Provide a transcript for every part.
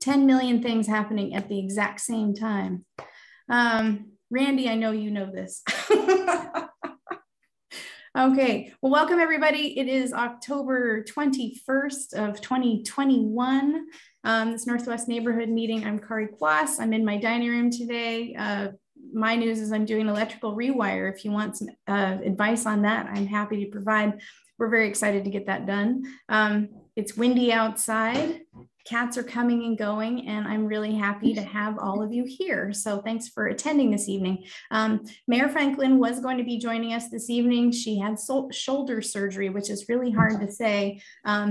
10 million things happening at the exact same time. Randy, I know you know this. Okay, well, welcome everybody. It is October 21st of 2021. This Northwest Neighborhood meeting. I'm Kari Kwass. I'm in my dining room today. My news is I'm doing electrical rewire. If you want some advice on that, I'm happy to provide. We're very excited to get that done. It's windy outside. Cats are coming and going, and I'm really happy to have all of you here. So thanks for attending this evening. Mayor Franklin was going to be joining us this evening. She had shoulder surgery, which is really hard to say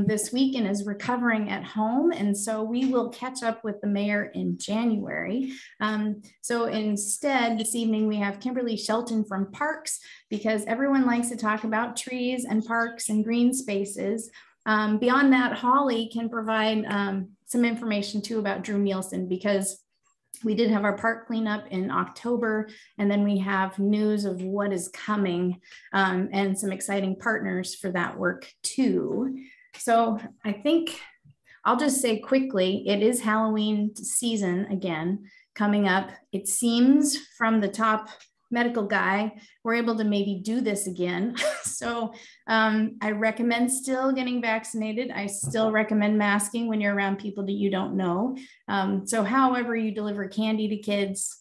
this week, and is recovering at home. And so we will catch up with the mayor in January. So instead, this evening, we have Kimberly Shelton from Parks, because everyone likes to talk about trees and parks and green spaces. Beyond that, Holly can provide some information too about Drew Nielsen, because we did have our park cleanup in October, and then we have news of what is coming and some exciting partners for that work too. So I think I'll just say quickly, it is Halloween season again coming up. It seems from the top medical guy, we're able to maybe do this again. So I recommend still getting vaccinated. I still recommend masking when you're around people that you don't know. So however you deliver candy to kids,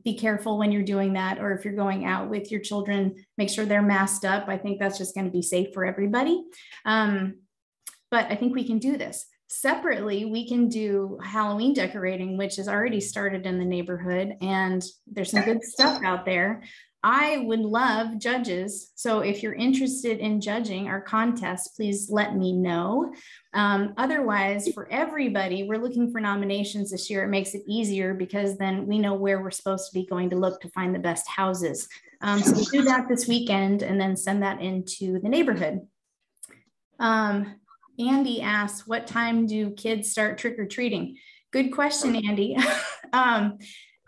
be careful when you're doing that, or if you're going out with your children, make sure they're masked up. I think that's just going to be safe for everybody. But I think we can do this. Separately, we can do Halloween decorating, which has already started in the neighborhood, and there's some good stuff out there. I would love judges. So if you're interested in judging our contest, please let me know. Otherwise, for everybody, we're looking for nominations this year. It makes it easier because then we know where we're supposed to be going to look to find the best houses. So we'll do that this weekend and then send that into the neighborhood. Andy asks, what time do kids start trick-or-treating? Good question, Andy.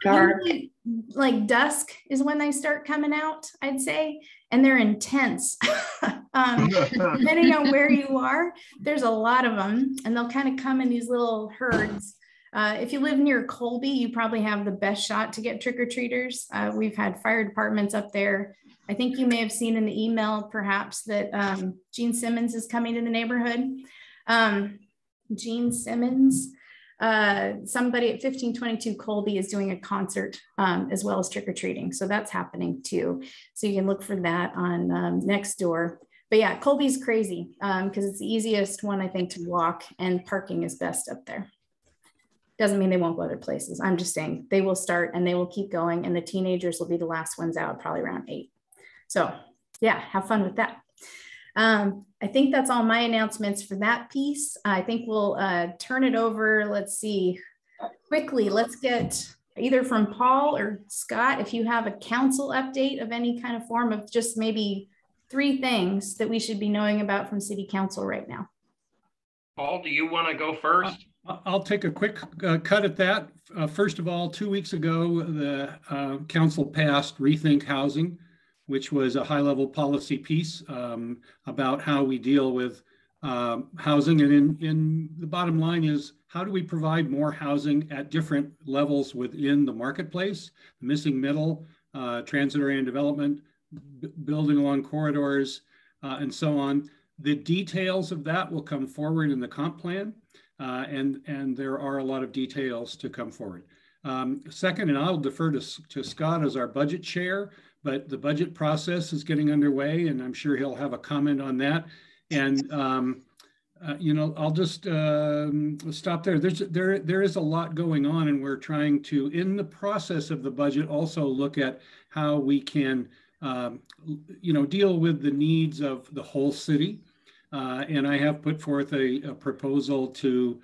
Usually, like dusk is when they start coming out, I'd say, and they're intense. Depending on where you are, there's a lot of them, and they'll kind of come in these little herds. If you live near Colby, you probably have the best shot to get trick-or-treaters. We've had fire departments up there. I think you may have seen in the email perhaps that Gene Simmons is coming to the neighborhood. Gene Simmons, somebody at 1522 Colby is doing a concert as well as trick-or-treating. So that's happening too. So you can look for that on Nextdoor. But yeah, Colby's crazy because it's the easiest one, I think, to walk, and parking is best up there. Doesn't mean they won't go other places. I'm just saying they will start and they will keep going, and the teenagers will be the last ones out, probably around 8. So yeah, have fun with that. I think that's all my announcements for that piece. I think we'll turn it over. Let's see, quickly, let's get either from Paul or Scott, if you have a council update of any kind of form, of just maybe 3 things that we should be knowing about from City Council right now. Paul, do you want to go first? I'll take a quick cut at that. First of all, 2 weeks ago, the council passed Rethink Housing, which was a high-level policy piece about how we deal with housing. And in the bottom line is, how do we provide more housing at different levels within the marketplace, the missing middle, transit-oriented development, building along corridors, and so on. The details of that will come forward in the comp plan, and there are a lot of details to come forward. Second, and I'll defer to Scott as our budget chair, but the budget process is getting underway, and I'm sure he'll have a comment on that. And you know, I'll just stop there. There is a lot going on, and we're trying to, in the process of the budget, also look at how we can, you know, deal with the needs of the whole city. And I have put forth a proposal to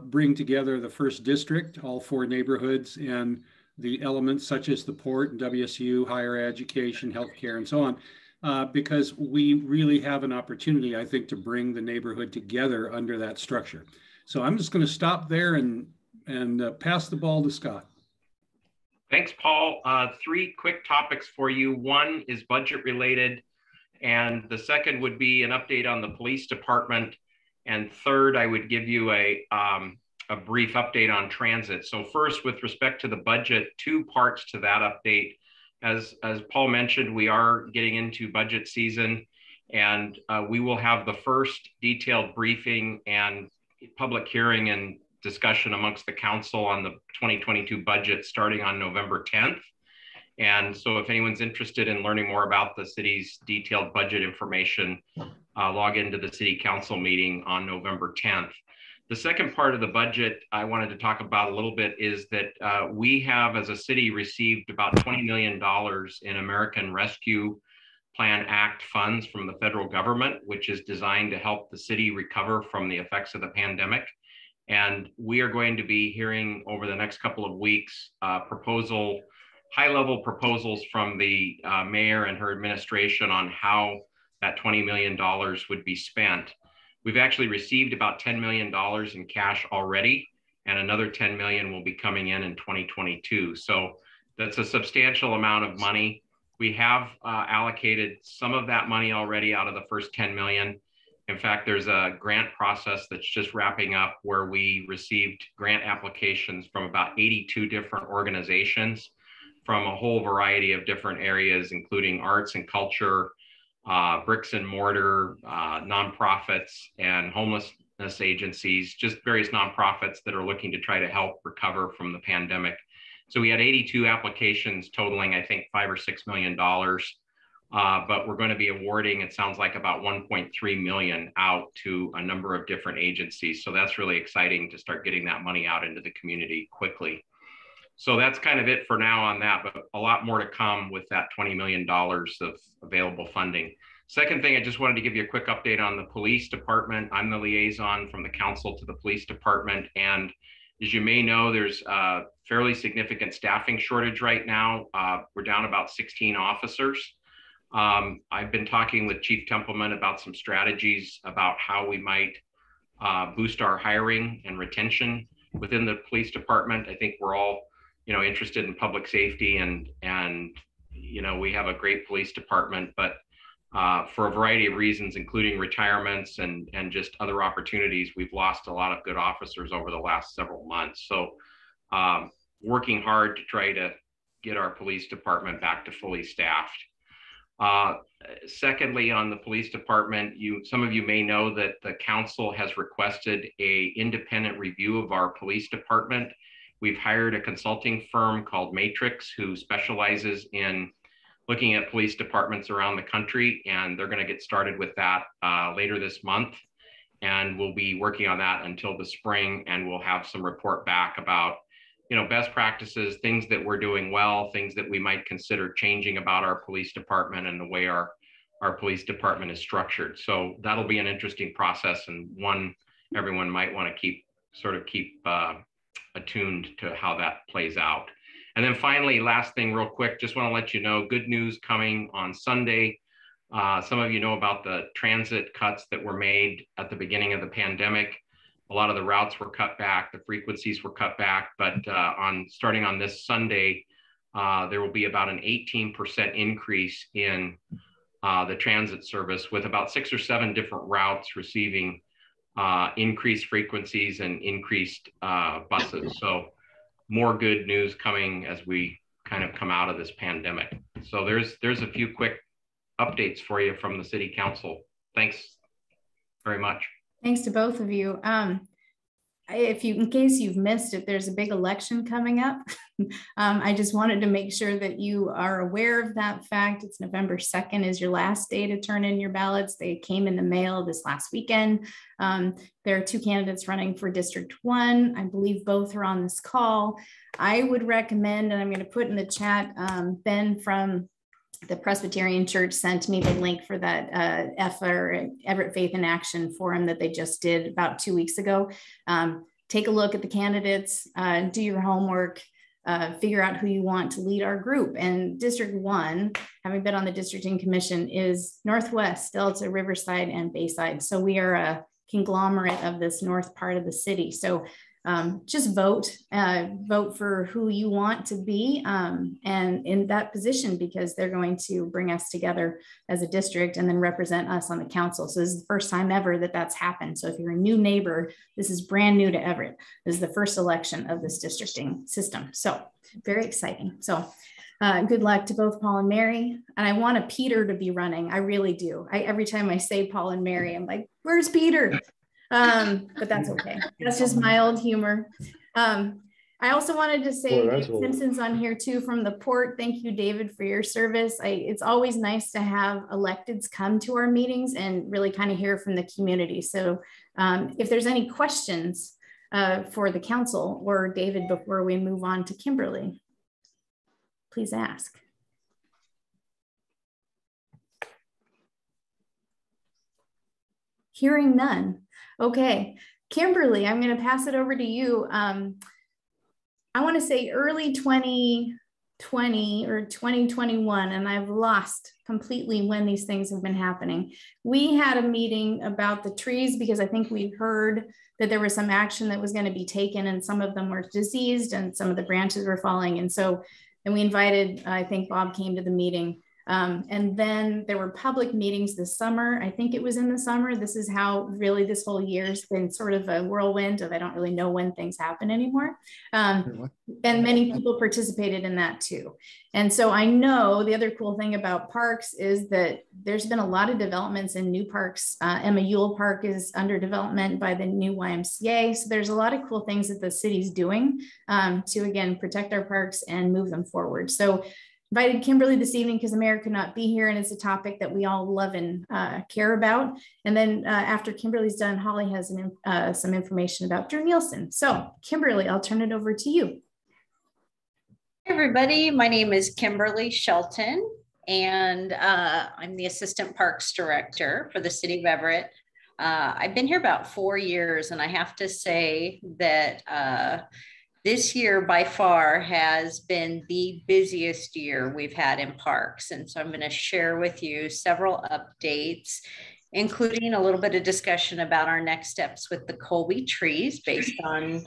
bring together the first district, all 4 neighborhoods, and the elements such as the port and WSU, higher education, healthcare, and so on, because we really have an opportunity, I think, to bring the neighborhood together under that structure. So I'm just going to stop there and pass the ball to Scott. Thanks, Paul. 3 quick topics for you. One is budget related, and the second would be an update on the police department. And third, I would give you a a brief update on transit. So first, with respect to the budget, two parts to that update. As Paul mentioned, we are getting into budget season, and we will have the first detailed briefing and public hearing and discussion amongst the council on the 2022 budget starting on November 10th. And so if anyone's interested in learning more about the city's detailed budget information, log into the city council meeting on November 10th. The second part of the budget I wanted to talk about a little bit is that we have, as a city, received about $20 million in American Rescue Plan Act funds from the federal government, which is designed to help the city recover from the effects of the pandemic. And we are going to be hearing over the next couple of weeks high-level proposals from the mayor and her administration on how that $20 million would be spent. We've actually received about $10 million in cash already, and another $10 million will be coming in 2022. So that's a substantial amount of money. We have allocated some of that money already out of the first $10 million. In fact, there's a grant process that's just wrapping up where we received grant applications from about 82 different organizations from a whole variety of different areas, including arts and culture, bricks and mortar, nonprofits, and homelessness agencies, just various nonprofits that are looking to try to help recover from the pandemic. So we had 82 applications totaling, I think, $5 or $6 million, but we're going to be awarding, it sounds like, about 1.3 million out to a number of different agencies. So that's really exciting to start getting that money out into the community quickly. So that's kind of it for now on that, but a lot more to come with that $20 million of available funding. Second thing, I just wanted to give you a quick update on the police department. I'm the liaison from the council to the police department. And as you may know, there's a fairly significant staffing shortage right now. We're down about 16 officers. I've been talking with Chief Templeman about some strategies about how we might boost our hiring and retention within the police department. I think we're all interested in public safety, and we have a great police department, but for a variety of reasons, including retirements and just other opportunities, we've lost a lot of good officers over the last several months. So working hard to try to get our police department back to fully staffed. Secondly, on the police department, some of you may know that the council has requested an independent review of our police department. We've hired a consulting firm called Matrix, who specializes in looking at police departments around the country, and they're going to get started with that later this month. And we'll be working on that until the spring, and we'll have some report back about best practices, things that we're doing well, things that we might consider changing about our police department and the way our police department is structured. So that'll be an interesting process, and one everyone might want to keep attuned to how that plays out. And then finally, last thing real quick, just want to let you know, good news coming on Sunday. Some of you know about the transit cuts that were made at the beginning of the pandemic. A lot of the routes were cut back, the frequencies were cut back, but starting on this Sunday, there will be about an 18% increase in the transit service, with about 6 or 7 different routes receiving increased frequencies and increased buses. So more good news coming as we kind of come out of this pandemic. So there's a few quick updates for you from the city council. Thanks very much. Thanks to both of you. In case you've missed it, there's a big election coming up. I just wanted to make sure that you are aware of that fact. It's November 2nd is your last day to turn in your ballots. They came in the mail this last weekend. There are 2 candidates running for District 1. I believe both are on this call. I would recommend, and I'm going to put in the chat, Ben from the Presbyterian Church sent me the link for that Everett Faith in Action forum that they just did about 2 weeks ago. Take a look at the candidates, do your homework, figure out who you want to lead our group. And District 1, having been on the districting commission, is Northwest, Delta, Riverside, and Bayside. So we are a conglomerate of this north part of the city. So just vote for who you want to be and in that position, because they're going to bring us together as a district and then represent us on the council. So this is the first time ever that that's happened. So if you're a new neighbor, this is brand new to Everett. This is the first election of this districting system. So very exciting. So good luck to both Paul and Mary. And I want a Peter to be running. I really do. Every time I say Paul and Mary, I'm like, where's Peter? But that's okay. That's just mild humor. I also wanted to say Simpson's on here too from the port. Thank you, David, for your service. It's always nice to have electeds come to our meetings and really kind of hear from the community. So if there's any questions for the council or David before we move on to Kimberly, please ask. Hearing none. Okay, Kimberly, I'm going to pass it over to you. I want to say early 2020 or 2021, and I've lost completely when these things have been happening. We had a meeting about the trees because I think we heard that there was some action that was going to be taken, and some of them were diseased and some of the branches were falling. And we invited, I think Bob came to the meeting. And then there were public meetings this summer. I think it was in the summer. This is how really this whole year's been sort of a whirlwind of I don't really know when things happen anymore. And many people participated in that too. And so I know the other cool thing about parks is that there's been a lot of developments in new parks. Emma Ewell Park is under development by the new YMCA. So there's a lot of cool things that the city's doing to, again, protect our parks and move them forward. So invited Kimberly this evening because the mayor could not be here, and it's a topic that we all love and care about. And then after Kimberly's done, Holly has some information about Drew Nielsen. So Kimberly, I'll turn it over to you. Hey everybody, my name is Kimberly Shelton, and I'm the Assistant Parks Director for the City of Everett. I've been here about 4 years, and I have to say that this year by far has been the busiest year we've had in parks. And so I'm going to share with you several updates, including a little bit of discussion about our next steps with the Colby trees based on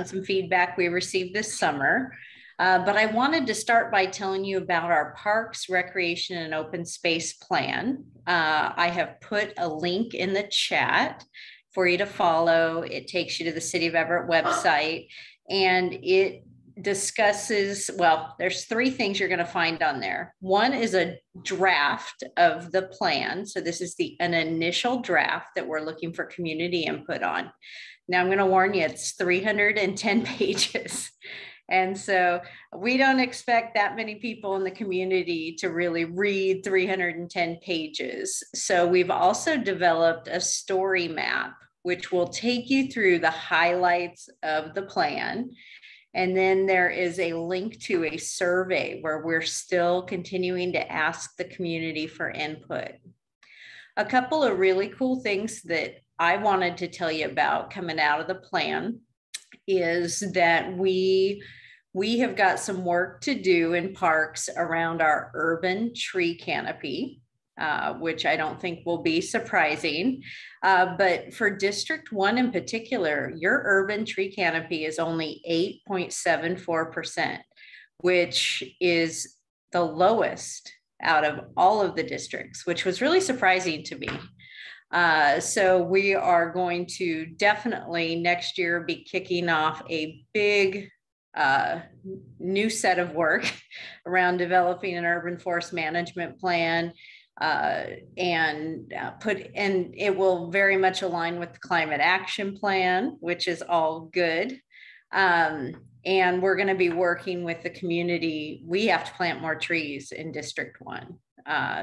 some feedback we received this summer. But I wanted to start by telling you about our Parks, Recreation, and Open Space Plan. I have put a link in the chat for you to follow. It takes you to the City of Everett website. And it discusses, well, there's 3 things you're going to find on there. One is a draft of the plan. So this is an initial draft that we're looking for community input on. Now I'm going to warn you, it's 310 pages. And so we don't expect that many people in the community to really read 310 pages. So we've also developed a story map, which will take you through the highlights of the plan. And then there is a link to a survey where we're still continuing to ask the community for input. A couple of really cool things that I wanted to tell you about coming out of the plan is that we have got some work to do in parks around our urban tree canopy. Which I don't think will be surprising. But for District 1 in particular, your urban tree canopy is only 8.74%, which is the lowest out of all of the districts, which was really surprising to me. So we are going to definitely next year be kicking off a big new set of work around developing an urban forest management plan. And it will very much align with the climate action plan, which is all good. And we're going to be working with the community. We have to plant more trees in District 1.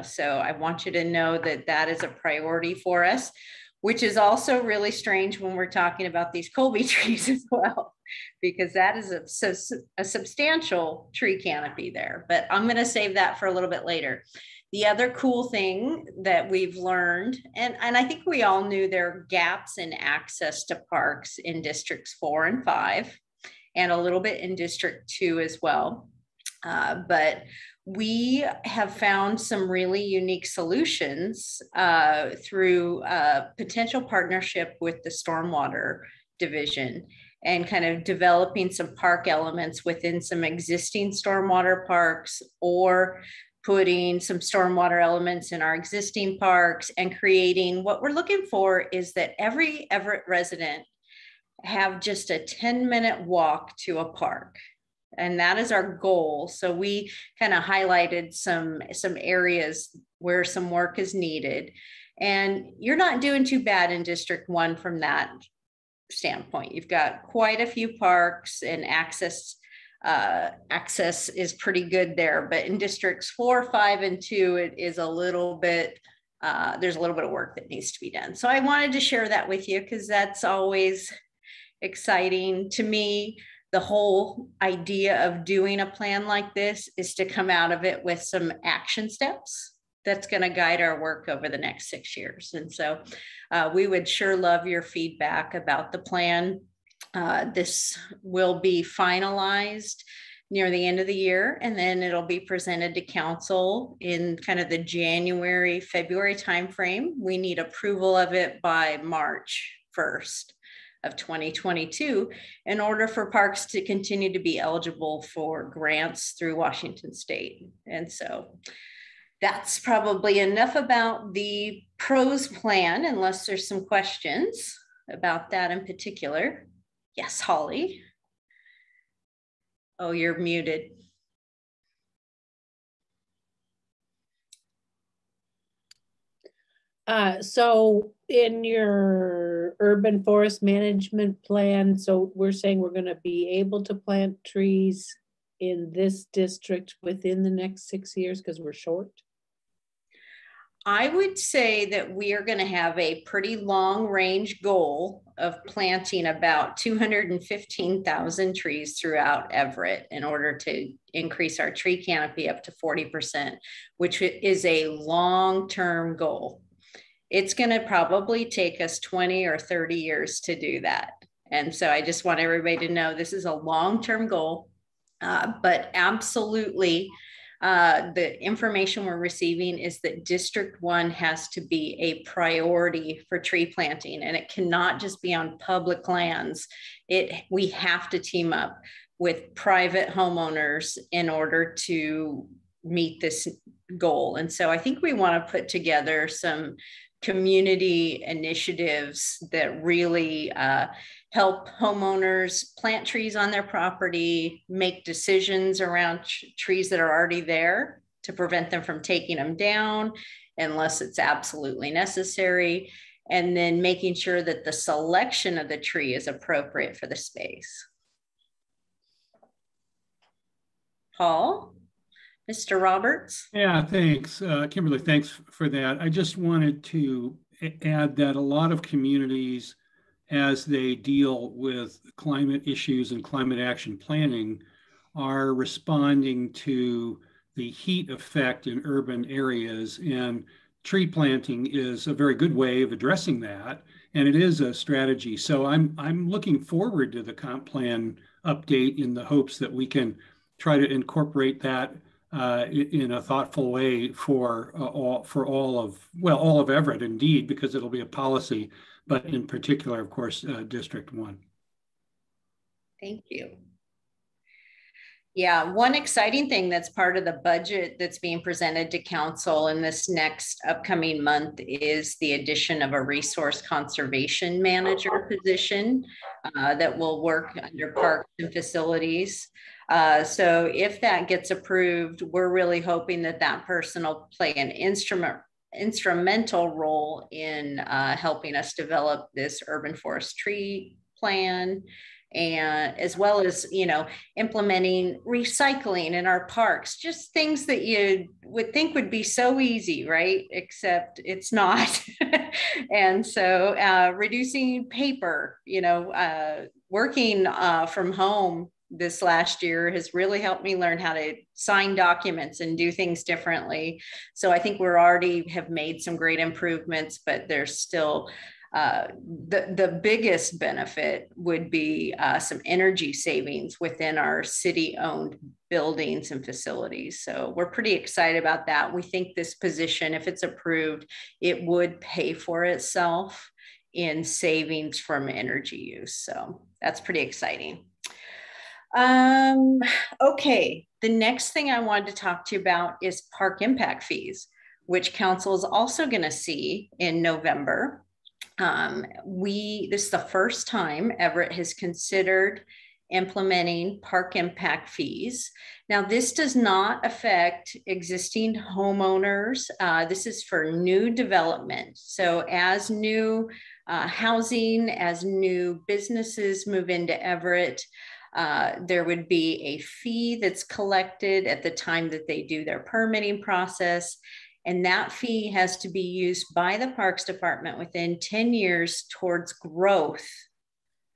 So I want you to know that that is a priority for us, which is also really strange when we're talking about these Colby trees as well, because that is a substantial tree canopy there. But I'm going to save that for a little bit later. The other cool thing that we've learned, and I think we all knew there are gaps in access to parks in Districts 4 and 5, and a little bit in District 2 as well. But we have found some really unique solutions through a potential partnership with the Stormwater division and kind of developing some park elements within some existing stormwater parks, or putting some stormwater elements in our existing parks, and creating what we're looking for is that every Everett resident have just a 10-minute walk to a park. And that is our goal. So we kind of highlighted some areas where some work is needed. And you're not doing too bad in District 1 from that standpoint. You've got quite a few parks, and access is pretty good there. But in Districts 4, 5, and 2, it is a little bit, there's a little bit of work that needs to be done. So I wanted to share that with you because that's always exciting to me. The whole idea of doing a plan like this is to come out of it with some action steps that's going to guide our work over the next 6 years. And so we would sure love your feedback about the plan. This will be finalized near the end of the year, and then it'll be presented to council in kind of the January, February timeframe. We need approval of it by March 1st. Of 2022 in order for parks to continue to be eligible for grants through Washington State. And so that's probably enough about the pros plan, unless there's some questions about that in particular. Yes, Holly. Oh, you're muted. So in your urban forest management plan, so we're saying we're going to be able to plant trees in this district within the next 6 years because we're short? I would say that we are going to have a pretty long range goal of planting about 215,000 trees throughout Everett in order to increase our tree canopy up to 40%, which is a long-term goal. It's going to probably take us 20 or 30 years to do that. And so I just want everybody to know this is a long-term goal, but absolutely the information we're receiving is that District 1 has to be a priority for tree planting, and it cannot just be on public lands. We have to team up with private homeowners in order to meet this goal. And so I think we want to put together some community initiatives that really help homeowners plant trees on their property, make decisions around trees that are already there to prevent them from taking them down unless it's absolutely necessary, and then making sure that the selection of the tree is appropriate for the space. Paul? Mr. Roberts? Yeah, thanks. Kimberly, thanks for that. I just wanted to add that a lot of communities, as they deal with climate issues and climate action planning, are responding to the heat effect in urban areas. And tree planting is a very good way of addressing that. And it is a strategy. So I'm looking forward to the comp plan update in the hopes that we can try to incorporate that in a thoughtful way for all of Everett, indeed, because it'll be a policy, but in particular, of course, District 1. Thank you. Yeah, one exciting thing that's part of the budget that's being presented to council in this next upcoming month is the addition of a resource conservation manager position that will work under parks and facilities. So if that gets approved, we're really hoping that that person will play an instrumental role in helping us develop this urban forest tree plan, and as well as, you know, implementing recycling in our parks, just things that you would think would be so easy, right? Except it's not. And so reducing paper, you know, working from home this last year has really helped me learn how to sign documents and do things differently. So I think we're already have made some great improvements, but there's still the biggest benefit would be some energy savings within our city-owned buildings and facilities. So we're pretty excited about that. We think this position, if it's approved, it would pay for itself in savings from energy use. So that's pretty exciting. Okay, the next thing I wanted to talk to you about is park impact fees, which council is also going to see in November. This is the first time Everett has considered implementing park impact fees. Now, this does not affect existing homeowners. This is for new development. So as new housing, as new businesses move into Everett, there would be a fee that's collected at the time that they do their permitting process. And that fee has to be used by the Parks Department within 10 years towards growth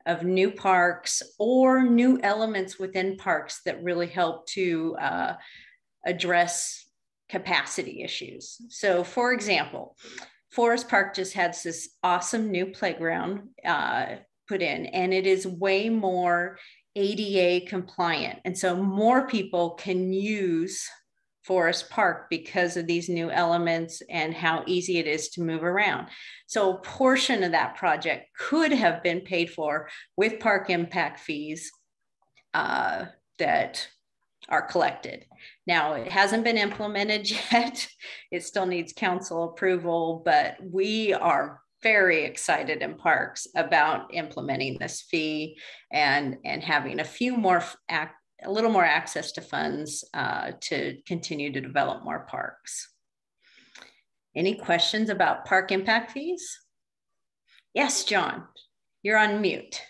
of new parks or new elements within parks that really help to address capacity issues. So for example, Forest Park just had this awesome new playground put in, and it is way more ADA compliant. And so more people can use Forest Park because of these new elements and how easy it is to move around. So a portion of that project could have been paid for with park impact fees that are collected. Now, it hasn't been implemented yet. It still needs council approval, but we are very excited in parks about implementing this fee and having a little more access to funds to continue to develop more parks. Any questions about park impact fees? Yes, John, you're on mute.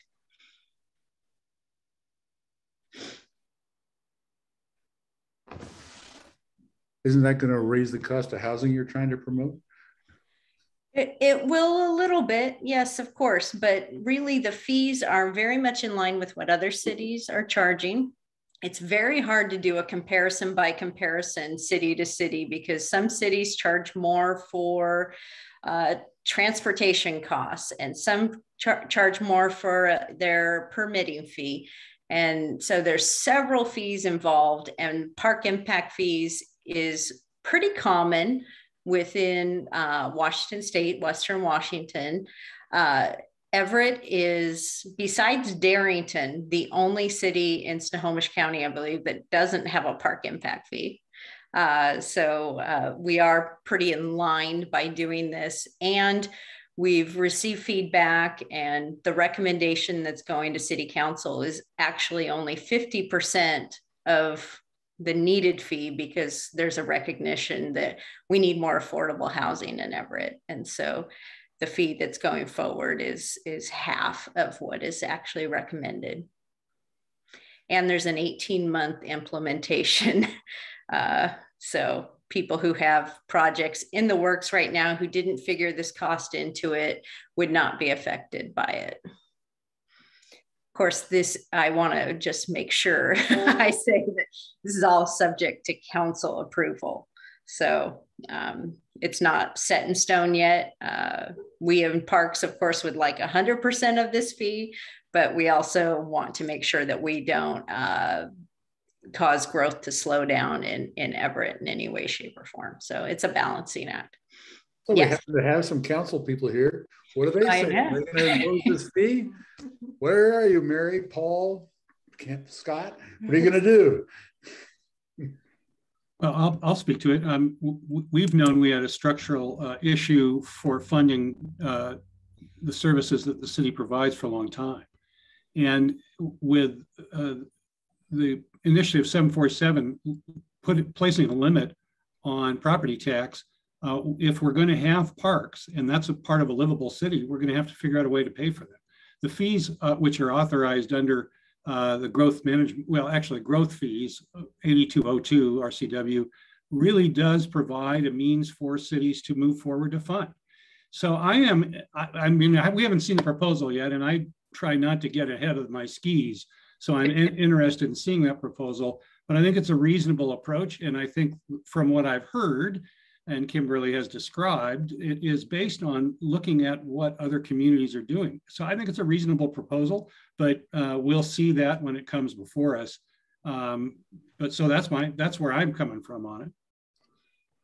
Isn't that going to raise the cost of housing you're trying to promote? It will a little bit, yes, of course, but really the fees are very much in line with what other cities are charging. It's very hard to do a comparison by comparison city to city because some cities charge more for transportation costs and some charge more for their permitting fee. And so there's several fees involved, and park impact fees is pretty common within Washington State, Western Washington. Everett is, besides Darrington, the only city in Snohomish County, I believe, that doesn't have a park impact fee. So we are pretty in line by doing this. And we've received feedback, and the recommendation that's going to City Council is actually only 50% of the needed fee, because there's a recognition that we need more affordable housing in Everett. And so the fee that's going forward is half of what is actually recommended. And there's an 18-month implementation. So people who have projects in the works right now who didn't figure this cost into it would not be affected by it. Of course, I want to just make sure I say that this is all subject to council approval. So it's not set in stone yet. We in Parks, of course, would like 100% of this fee, but we also want to make sure that we don't cause growth to slow down in Everett in any way, shape, or form. So it's a balancing act. So yes. We have to have some council people here. What do they say? Are they going to impose this fee? Where are you, Mary, Paul, Scott? What are you going to do? Well, I'll speak to it. We've known we had a structural issue for funding the services that the city provides for a long time. And with the initiative 747 placing a limit on property tax, if we're going to have parks, and that's a part of a livable city, we're going to have to figure out a way to pay for them. The fees which are authorized under the growth management, well, actually growth fees, 8202 RCW, really does provide a means for cities to move forward to fund. So I mean, we haven't seen the proposal yet, and I try not to get ahead of my skis. So I'm interested in seeing that proposal, but I think it's a reasonable approach. And I think from what I've heard, and Kimberly has described, it is based on looking at what other communities are doing. So I think it's a reasonable proposal, but we'll see that when it comes before us. But so that's where I'm coming from on it.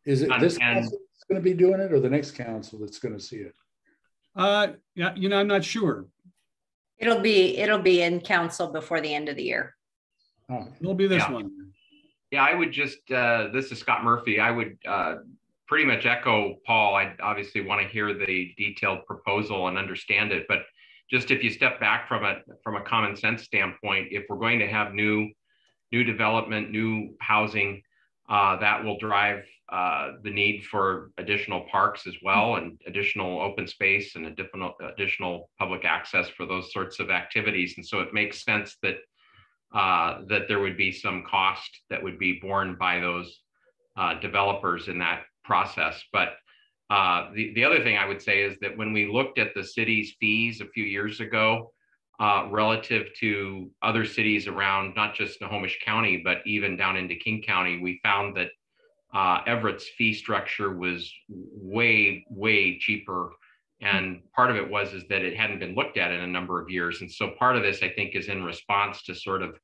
Is it this council that's going to be doing it, or the next council that's going to see it? Yeah, I'm not sure. It'll be in council before the end of the year. Oh, It'll be this Yeah. one. Yeah, I would just, this is Scott Murphy. I would pretty much echo Paul. I obviously want to hear the detailed proposal and understand it, but just if you step back from a common sense standpoint, if we're going to have new development, new housing, that will drive the need for additional parks as well, and additional open space and additional public access for those sorts of activities. And so it makes sense that that there would be some cost that would be borne by those developers in that process. But the other thing I would say is that when we looked at the city's fees a few years ago, relative to other cities around, not just Snohomish County, but even down into King County, we found that Everett's fee structure was way, way cheaper. And part of it was that it hadn't been looked at in a number of years. And so part of this, I think, is in response to sort of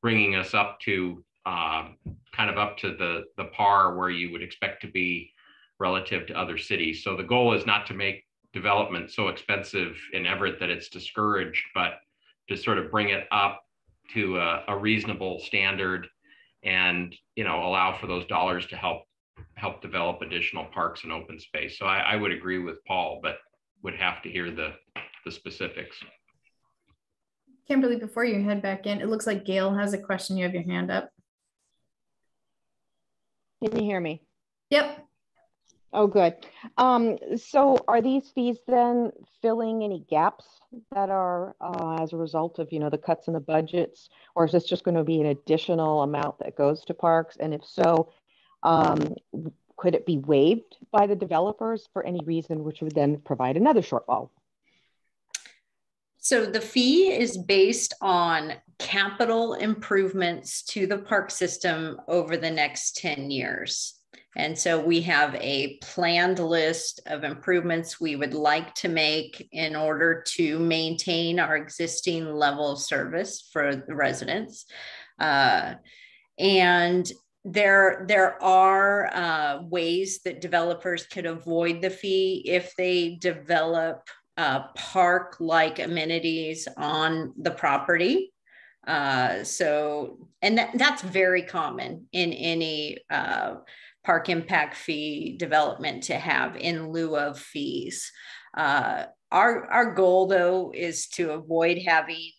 bringing us up to kind of up to the par where you would expect to be relative to other cities. So the goal is not to make development so expensive in Everett that it's discouraged, but to sort of bring it up to a reasonable standard and, allow for those dollars to help develop additional parks and open space. So I would agree with Paul, but would have to hear the specifics. Kimberly, before you head back in, it looks like Gail has a question. You have your hand up. Can you hear me? Yep. Oh, good. So are these fees then filling any gaps that are as a result of, the cuts in the budgets, or is this just going to be an additional amount that goes to parks? And if so, could it be waived by the developers for any reason, which would then provide another shortfall? So the fee is based on capital improvements to the park system over the next 10 years. And so we have a planned list of improvements we would like to make in order to maintain our existing level of service for the residents. And there are ways that developers could avoid the fee if they develop park-like amenities on the property. That's very common in any park impact fee development to have in lieu of fees. Our goal, though, is to avoid having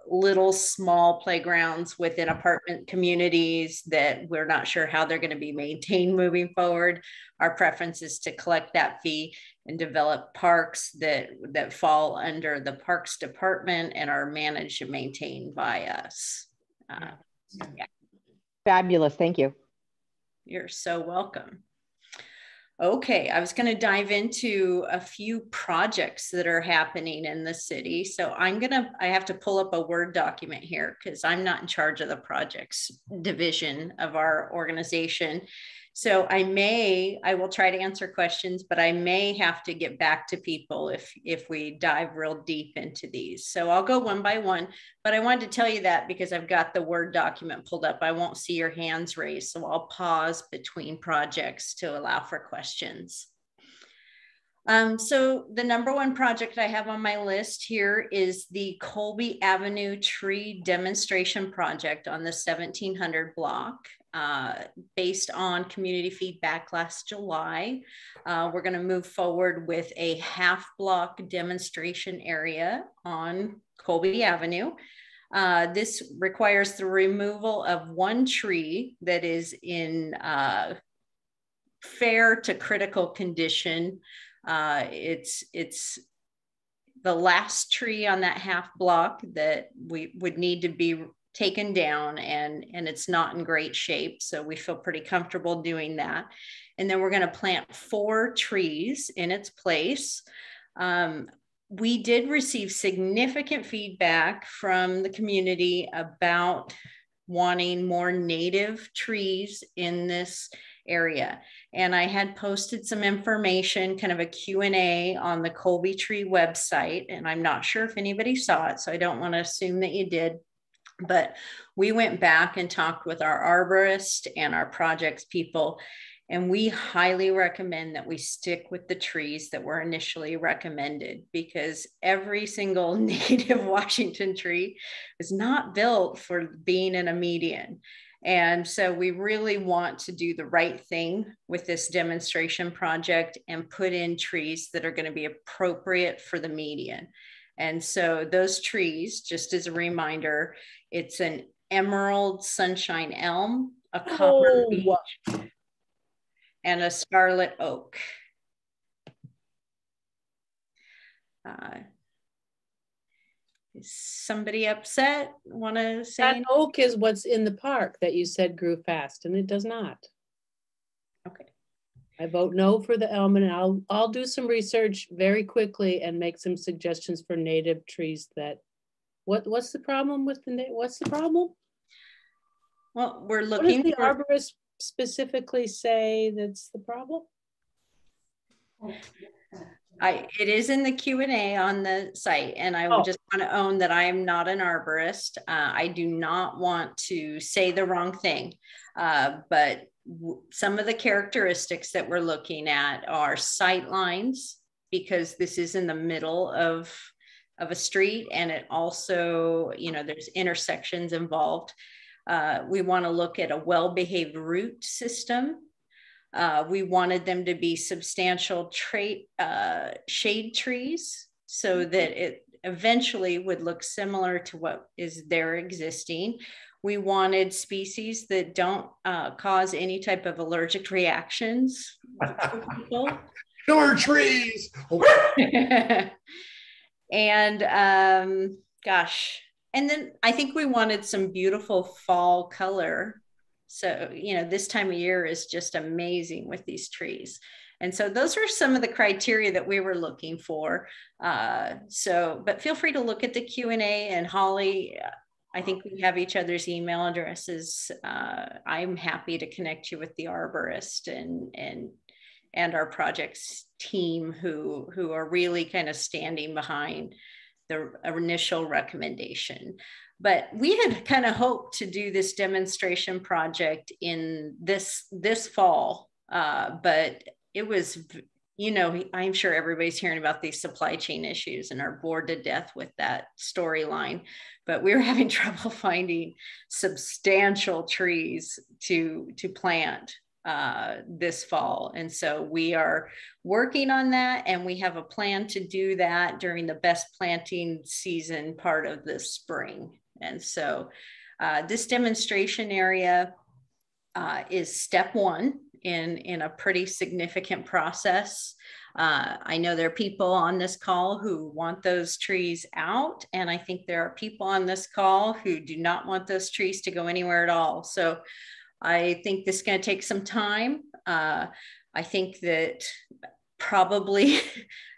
little small playgrounds within apartment communities that we're not sure how they're going to be maintained moving forward. Our preference is to collect that fee and develop parks that fall under the Parks Department and are managed and maintained by us. Yeah. Fabulous. Thank you. You're so welcome. Okay, I was going to dive into a few projects that are happening in the city. So I have to pull up a Word document here because I'm not in charge of the projects division of our organization. So I will try to answer questions, but I may have to get back to people if we dive real deep into these. So I'll go one by one, but I wanted to tell you that because I've got the Word document pulled up. I won't see your hands raised, so I'll pause between projects to allow for questions. So the number one project I have on my list here is the Colby Avenue Tree Demonstration Project on the 1700 block. Based on community feedback last July, we're going to move forward with a half block demonstration area on Colby Avenue. This requires the removal of one tree that is in fair to critical condition. It's the last tree on that half block that we would need to be taken down, and it's not in great shape. So we feel pretty comfortable doing that. And then we're going to plant 4 trees in its place. We did receive significant feedback from the community about wanting more native trees in this area. And I had posted some information, kind of a Q&A on the Colby Tree website. And I'm not sure if anybody saw it, so I don't want to assume that you did. But we went back and talked with our arborist and our projects people, And we highly recommend that we stick with the trees that were initially recommended, because every single native Washington tree is not built for being in a median. And so we really want to do the right thing with this demonstration project and put in trees that are going to be appropriate for the median. And so those trees, just as a reminder, it's an emerald sunshine elm, a copper beech, and a scarlet oak. Is somebody upset? Want to say that anything? oak is what's in the park that you said grew fast, and it does not. Okay. I vote no for the elm, and I'll do some research very quickly and make some suggestions for native trees that. What's the problem with what's the problem? Well, we're looking. What does the arborist specifically say that's the problem? It is in the Q&A on the site, and I would just want to own that I am not an arborist. I do not want to say the wrong thing, but some of the characteristics that we're looking at are sight lines, because this is in the middle of a street, and it also, you know, there's intersections involved. We want to look at a well-behaved root system. We wanted them to be substantial shade trees so that it eventually would look similar to what is there existing. We wanted species that don't cause any type of allergic reactions for people. Killer trees. And gosh, and then I think we wanted some beautiful fall color. So, you know, this time of year is just amazing with these trees. And so those are some of the criteria that we were looking for. But feel free to look at the Q&A, and Holly, I think we have each other's email addresses. I'm happy to connect you with the arborist and our projects team who are really kind of standing behind the initial recommendation. But we had kind of hoped to do this demonstration project in this fall, but it was, you know, I'm sure everybody's hearing about these supply chain issues and are bored to death with that storyline. But we were having trouble finding substantial trees to plant this fall. And so we are working on that, and we have a plan to do that during the best planting season part of this spring. And so this demonstration area is step one in a pretty significant process. I know there are people on this call who want those trees out, and I think there are people on this call who do not want those trees to go anywhere at all. So I think this is going to take some time. I think that probably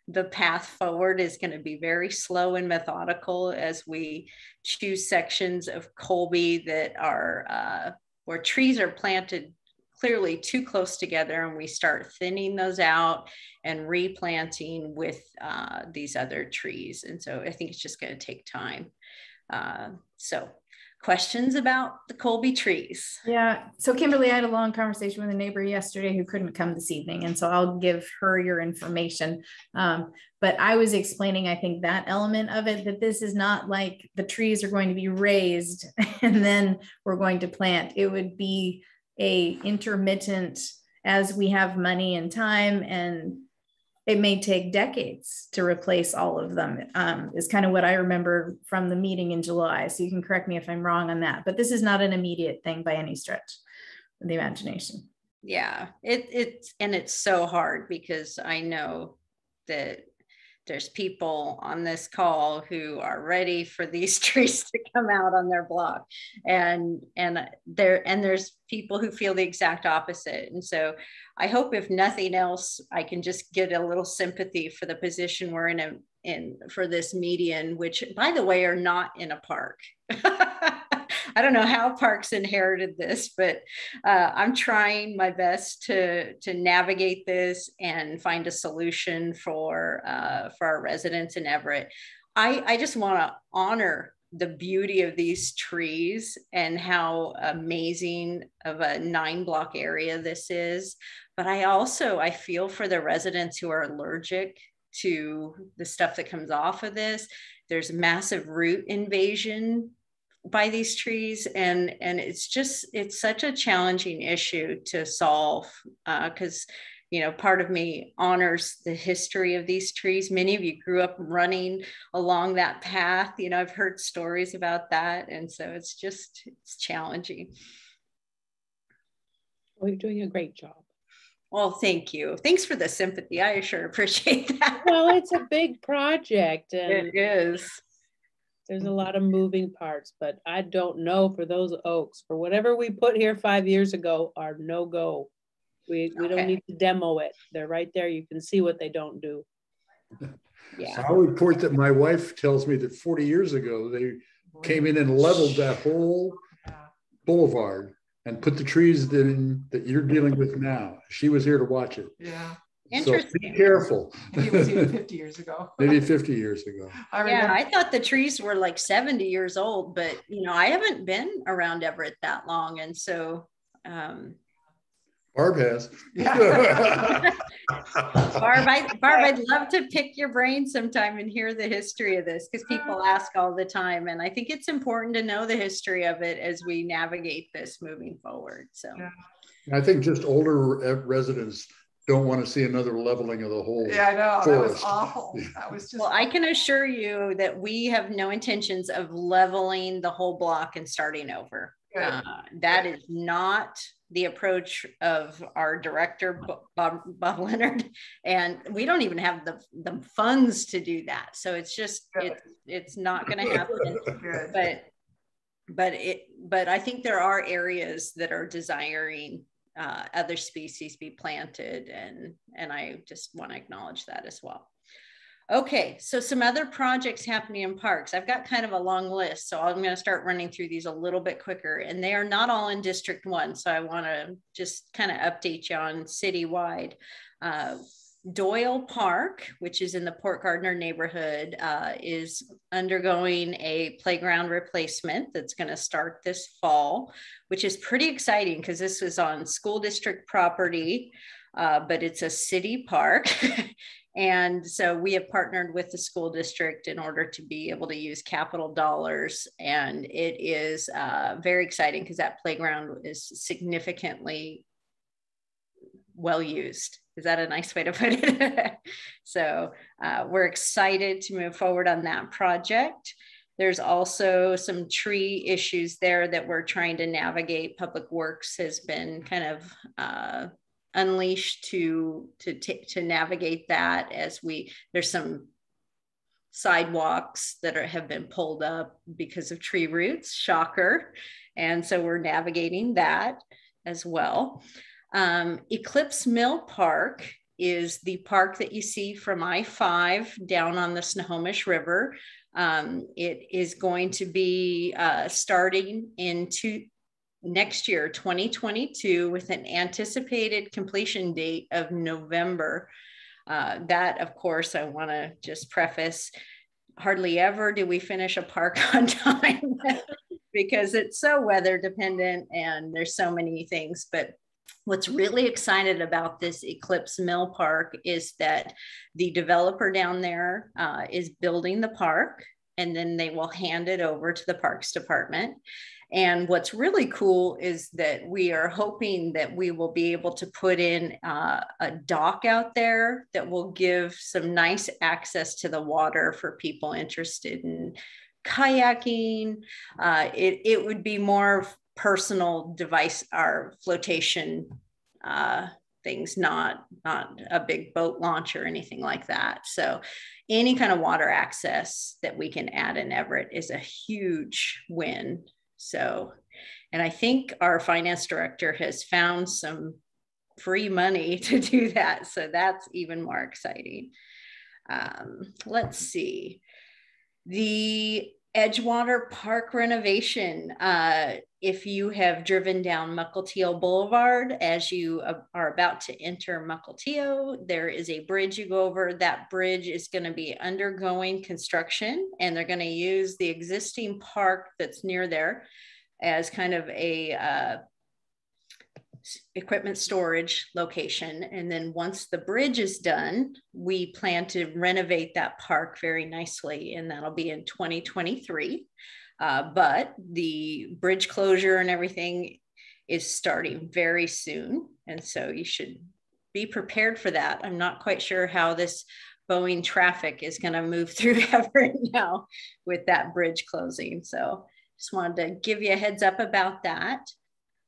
the path forward is going to be very slow and methodical as we choose sections of Colby that are where trees are planted clearly too close together, and we start thinning those out and replanting with these other trees. And so I think it's just going to take time. So questions about the Colby trees? Yeah. So Kimberly, I had a long conversation with a neighbor yesterday who couldn't come this evening. And so I'll give her your information. But I was explaining, I think, that element of it, that this is not like the trees are going to be raised and then we're going to plant. It would be a intermittent as we have money and time, and it may take decades to replace all of them, is kind of what I remember from the meeting in July. So you can correct me if I'm wrong on that, but this is not an immediate thing by any stretch of the imagination. Yeah, it's so hard, because I know that there's people on this call who are ready for these trees to come out on their block, and there's people who feel the exact opposite. And so I hope, if nothing else, I can just get a little sympathy for the position we're in for this median, which, by the way, are not in a park. I don't know how parks inherited this, but I'm trying my best to navigate this and find a solution for our residents in Everett. I just want to honor the beauty of these trees and how amazing of a 9-block area this is. But I feel for the residents who are allergic to the stuff that comes off of this. There's massive root invasion by these trees, and it's such a challenging issue to solve, because part of me honors the history of these trees. Many of you grew up running along that path. I've heard stories about that, and so it's challenging. Well, you're doing a great job. Well, thank you. Thanks for the sympathy. I sure appreciate that. Well, it's a big project, and it is. There's a lot of moving parts, but I don't know for those oaks, for whatever we put here 5 years ago are no go. We don't need to demo it. They're right there. You can see what they don't do. Yeah. I'll report that my wife tells me that 40 years ago, they came in and leveled that whole boulevard and put the trees in that you're dealing with now. She was here to watch it. Yeah. Interesting. So be careful. Maybe it was even 50 years ago. Maybe 50 years ago. I thought the trees were like 70 years old, but I haven't been around Everett that long. And so Barb has. Yeah. Barb, I'd love to pick your brain sometime and hear the history of this, because people ask all the time. And I think it's important to know the history of it as we navigate this moving forward. So I think just older residents don't want to see another leveling of the whole I know. forest. That was awful. That was just. Well, I can assure you that we have no intentions of leveling the whole block and starting over. That is not the approach of our director, Bob Leonard, and we don't even have the funds to do that. So it's just it's not going to happen. But I think there are areas that are desiring other species be planted, and I just want to acknowledge that as well. Okay, so some other projects happening in parks. I've got kind of a long list, so I'm going to start running through these a little bit quicker, and they are not all in District 1, so I want to just kind of update you on citywide. Doyle Park, which is in the Port Gardner neighborhood, is undergoing a playground replacement that's going to start this fall, which is pretty exciting because this was on school district property, but it's a city park. And so we have partnered with the school district in order to be able to use capital dollars. And it is very exciting because that playground is significantly well used. Is that a nice way to put it? So we're excited to move forward on that project. There's also some tree issues there that we're trying to navigate. Public Works has been kind of unleashed to navigate that, as there's some sidewalks that have been pulled up because of tree roots, shocker. And so we're navigating that as well. Eclipse Mill Park is the park that you see from I-5 down on the Snohomish River. It is going to be starting next year, 2022, with an anticipated completion date of November. That, of course, I want to just preface, hardly ever do we finish a park on time because it's so weather dependent and there's so many things. But what's really excited about this Eclipse Mill Park is that the developer down there is building the park, and then they will hand it over to the Parks Department. And what's really cool is that we are hoping that we will be able to put in a dock out there that will give some nice access to the water for people interested in kayaking. It would be more personal device or flotation things, not a big boat launch or anything like that. So any kind of water access that we can add in Everett is a huge win. So, and I think our finance director has found some free money to do that. So that's even more exciting. Let's see. The Edgewater Park renovation. If you have driven down Mukilteo Boulevard as you are about to enter Mukilteo, there is a bridge you go over. That bridge is going to be undergoing construction, and they're going to use the existing park that's near there as kind of a equipment storage location. And then once the bridge is done, we plan to renovate that park very nicely, and that'll be in 2023. But the bridge closure and everything is starting very soon. And so you should be prepared for that. I'm not quite sure how this Boeing traffic is going to move through Everett now with that bridge closing. So just wanted to give you a heads up about that.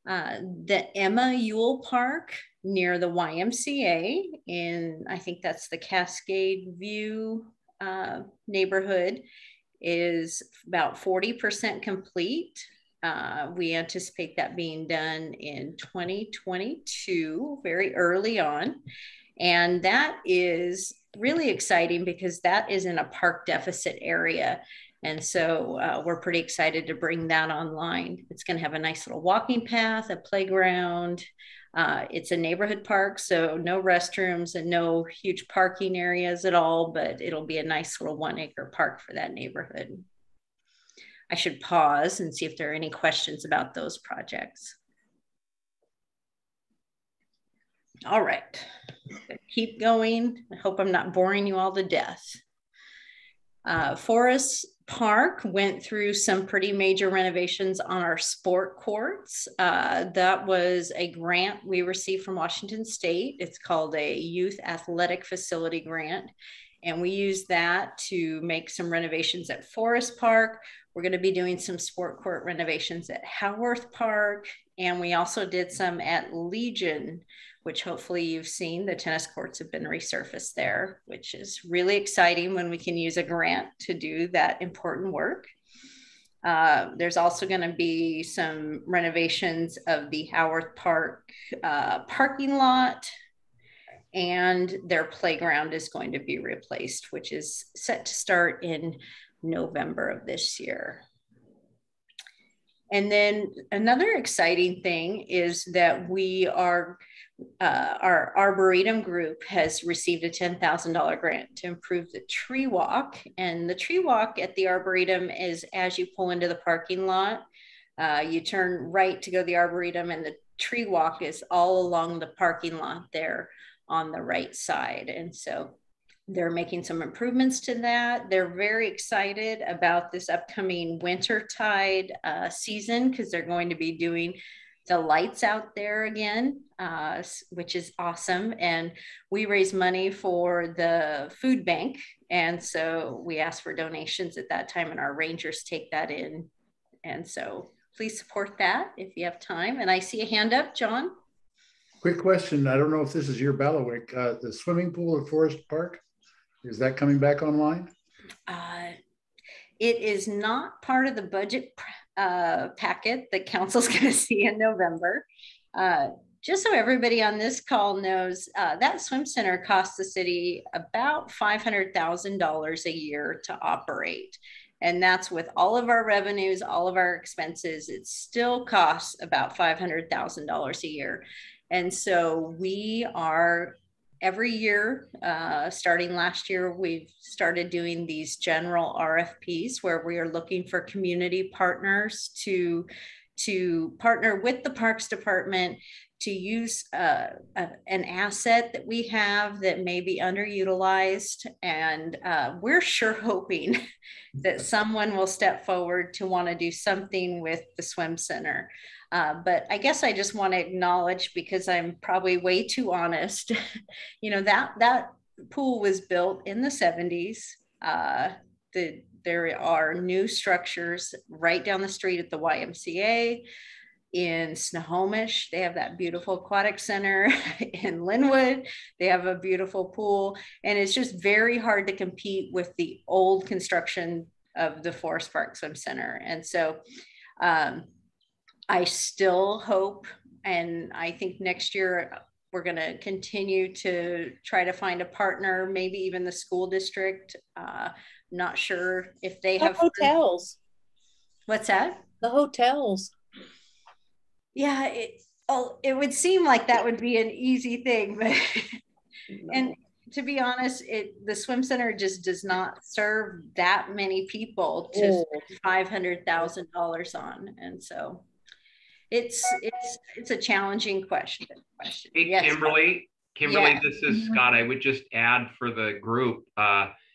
The Emma Ewell Park near the YMCA in, I think that's the Cascade View neighborhood, is about 40% complete. We anticipate that being done in 2022, very early on. And that is really exciting because that is in a park deficit area. And so we're pretty excited to bring that online. It's going to have a nice little walking path, a playground. It's a neighborhood park, so no restrooms and no huge parking areas at all, but it'll be a nice little 1-acre park for that neighborhood. I should pause and see if there are any questions about those projects. All right, keep going. I hope I'm not boring you all to death. Forest Park went through some pretty major renovations on our sport courts. That was a grant we received from Washington State. It's called a Youth Athletic Facility Grant. And we used that to make some renovations at Forest Park. We're going to be doing some sport court renovations at Howarth Park. And we also did some at Legion, which hopefully you've seen. The tennis courts have been resurfaced there, which is really exciting when we can use a grant to do that important work. There's also going to be some renovations of the Howarth Park parking lot, and their playground is going to be replaced, which is set to start in November of this year. And then another exciting thing is that we are, our Arboretum group has received a $10,000 grant to improve the tree walk. And the tree walk at the Arboretum is as you pull into the parking lot, you turn right to go to the Arboretum, and the tree walk is all along the parking lot there on the right side. And so they're making some improvements to that. They're very excited about this upcoming wintertide season because they're going to be doing the lights out there again, which is awesome. And we raise money for the food bank. And so we ask for donations at that time, and our rangers take that in. And so please support that if you have time. And I see a hand up, John. Quick question. I don't know if this is your bailiwick. The swimming pool at Forest Park, is that coming back online? It is not part of the budget packet that council's going to see in November. Just so everybody on this call knows, that swim center costs the city about $500,000 a year to operate. And that's with all of our revenues, all of our expenses. It still costs about $500,000 a year. And so we are every year, starting last year, we've started doing these general RFPs where we are looking for community partners to partner with the Parks Department to use an asset that we have that may be underutilized. And we're sure hoping that someone will step forward to want to do something with the swim center. But I guess I just want to acknowledge, because I'm probably way too honest, you know, that pool was built in the 70s. There are new structures right down the street at the YMCA. In Snohomish, they have that beautiful aquatic center. In Linwood, they have a beautiful pool. And it's just very hard to compete with the old construction of the Forest Park Swim Center. And so I still hope, and I think next year we're going to continue to try to find a partner, maybe even the school district. not sure if they The have hotels. What's that? The hotels. Yeah, it would seem like that would be an easy thing, but No. and to be honest, the swim center just does not serve that many people to spend $500,000 on, and so it's a challenging question. Hey, yes, Kimberly, yeah. This is Scott. I would just add for the group,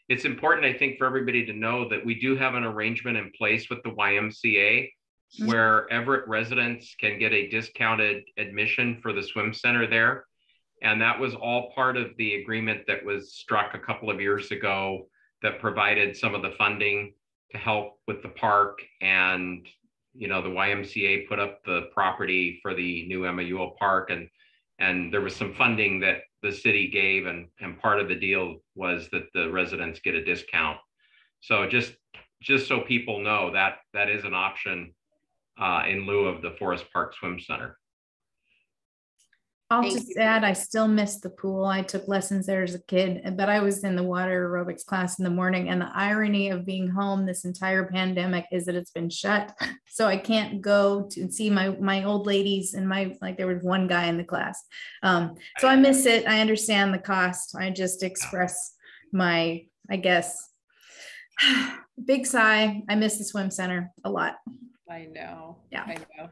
it's important, I think, for everybody to know that we do have an arrangement in place with the YMCA where Everett residents can get a discounted admission for the swim center there. And that was all part of the agreement that was struck a couple of years ago that provided some of the funding to help with the park. And, the YMCA put up the property for the new MAUL park, and there was some funding that the city gave, and part of the deal was that the residents get a discount. So just so people know that is an option in lieu of the Forest Park Swim Center. I'll just add, I still miss the pool. I took lessons there as a kid, but I was in the water aerobics class in the morning. And the irony of being home this entire pandemic is that it's been shut. So I can't go to see my old ladies and there was one guy in the class. So I miss it. I understand the cost. I just express my, I guess, big sigh. I miss the swim center a lot. I know. Yeah. I know.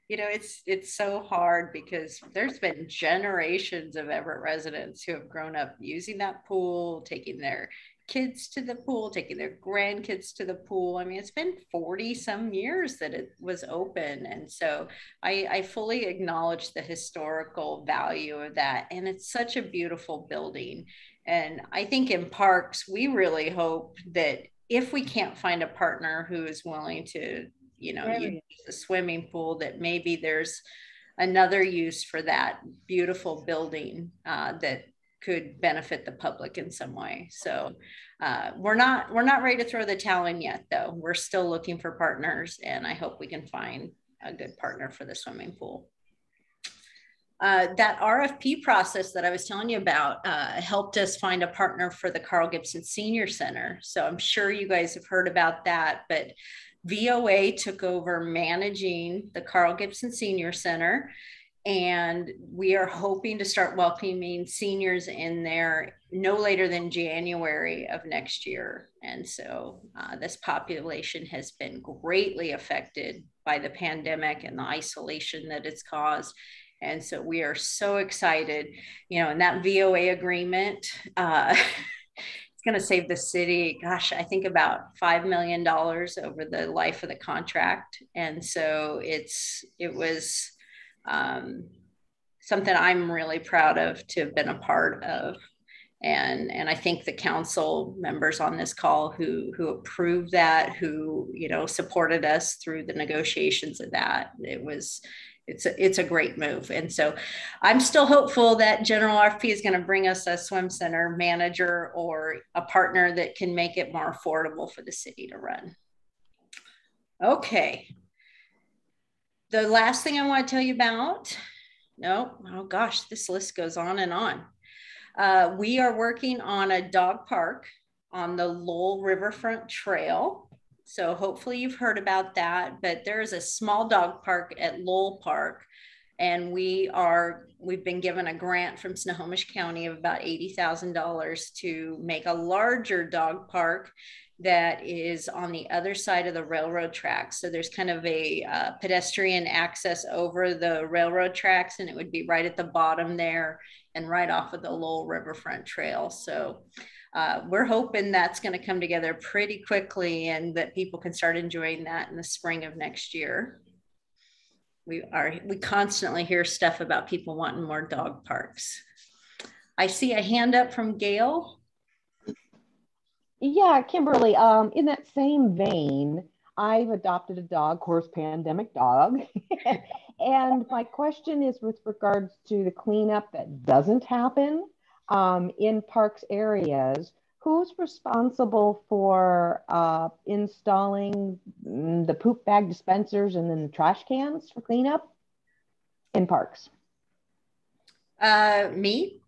It's so hard because there's been generations of Everett residents who have grown up using that pool, taking their kids to the pool, taking their grandkids to the pool. I mean, it's been 40 some years that it was open. And so I fully acknowledge the historical value of that. And it's such a beautiful building. And I think in parks, we really hope that if we can't find a partner who is willing to use a swimming pool, that maybe there's another use for that beautiful building that could benefit the public in some way. So we're not ready to throw the towel in yet, though. We're still looking for partners, and I hope we can find a good partner for the swimming pool. That RFP process that I was telling you about helped us find a partner for the Carl Gibson Senior Center. So I'm sure you guys have heard about that, but VOA took over managing the Carl Gibson Senior Center, and we are hoping to start welcoming seniors in there no later than January of next year. And so this population has been greatly affected by the pandemic and the isolation that it's caused. And so we are so excited, in that VOA agreement, going to save the city, gosh, I think about $5 million over the life of the contract. And so it was something I'm really proud of to have been a part of. And I think the council members on this call who approved that, who, supported us through the negotiations of that, it's a great move. And so I'm still hopeful that general RFP is going to bring us a swim center manager or a partner that can make it more affordable for the city to run. Okay. The last thing I want to tell you about, oh gosh, this list goes on and on. We are working on a dog park on the Lowell Riverfront Trail. So hopefully you've heard about that, but there is a small dog park at Lowell Park, and we've been given a grant from Snohomish County of about $80,000 to make a larger dog park that is on the other side of the railroad tracks. So there's kind of a pedestrian access over the railroad tracks, and it would be right at the bottom there and right off of the Lowell Riverfront Trail. So we're hoping that's going to come together pretty quickly and that people can start enjoying that in the spring of next year. We constantly hear stuff about people wanting more dog parks. I see a hand up from Gail. Yeah, Kimberly, in that same vein, I've adopted a dog, of course, pandemic dog. And my question is with regards to the cleanup that doesn't happen in parks areas. Who's responsible for installing the poop bag dispensers and then the trash cans for cleanup in parks? Me.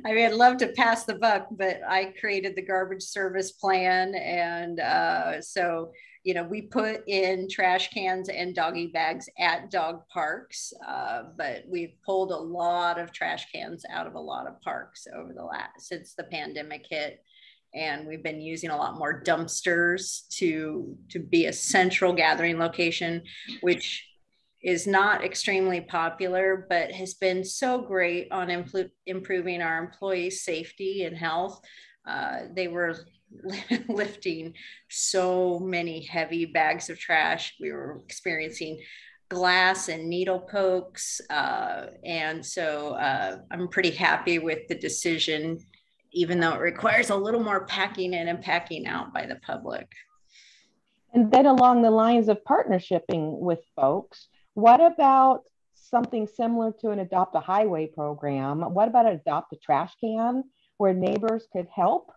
I mean, I'd love to pass the buck, but I created the garbage service plan. And so, you know, we put in trash cans and doggy bags at dog parks, but we've pulled a lot of trash cans out of a lot of parks over the since the pandemic hit. And we've been using a lot more dumpsters to be a central gathering location, which is not extremely popular, but has been so great on improving our employees' safety and health. They were lifting so many heavy bags of trash. We were experiencing glass and needle pokes. And so I'm pretty happy with the decision, even though it requires a little more packing in and packing out by the public. And then along the lines of partnershiping with folks, what about something similar to an Adopt a Highway program? What about an Adopt a Trash Can, where neighbors could help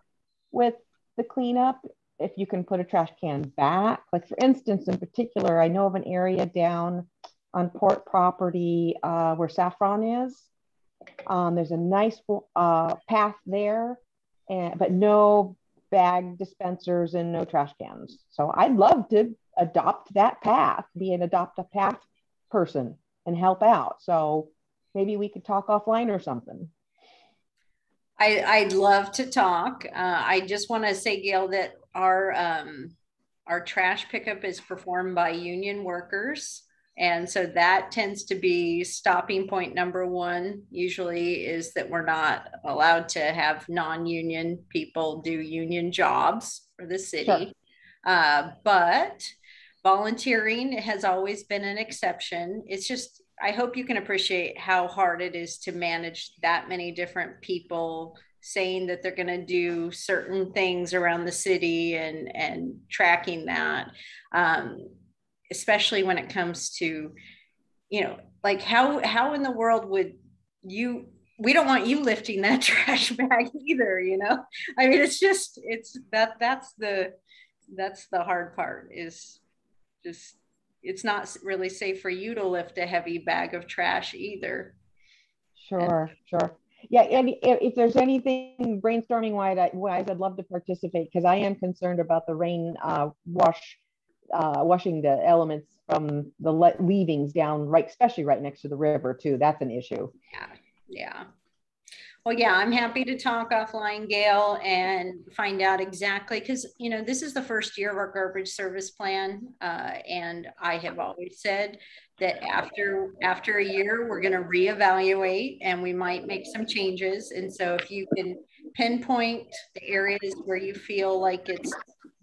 with the cleanup if you can put a trash can back? Like, for instance, in particular, I know of an area down on Port property where Saffron is. There's a nice path there, but no bag dispensers and no trash cans. So I'd love to adopt that path, be an Adopt a Path person and help out. So maybe we could talk offline or something. I'd love to talk. I just want to say, Gail, that our trash pickup is performed by union workers. And so that tends to be stopping point number one, usually, is that we're not allowed to have non-union people do union jobs for the city. Sure. But volunteering has always been an exception. It's just, I hope you can appreciate how hard it is to manage that many different people saying that they're going to do certain things around the city and tracking that. Especially when it comes to, you know, like how in the world would you, we don't want you lifting that trash bag either, you know? I mean, it's just, that's the hard part, is just, it's not really safe for you to lift a heavy bag of trash either. Sure. Yeah, and if there's anything brainstorming wise, I'd love to participate, because I am concerned about the rain washing the elements from the leavings down, right, especially right next to the river too. That's an issue. Yeah. Well, yeah, I'm happy to talk offline, Gail, and find out exactly, because, you know, this is the first year of our garbage service plan. And I have always said that after a year, we're going to reevaluate and we might make some changes. And so if you can pinpoint the areas where you feel like it's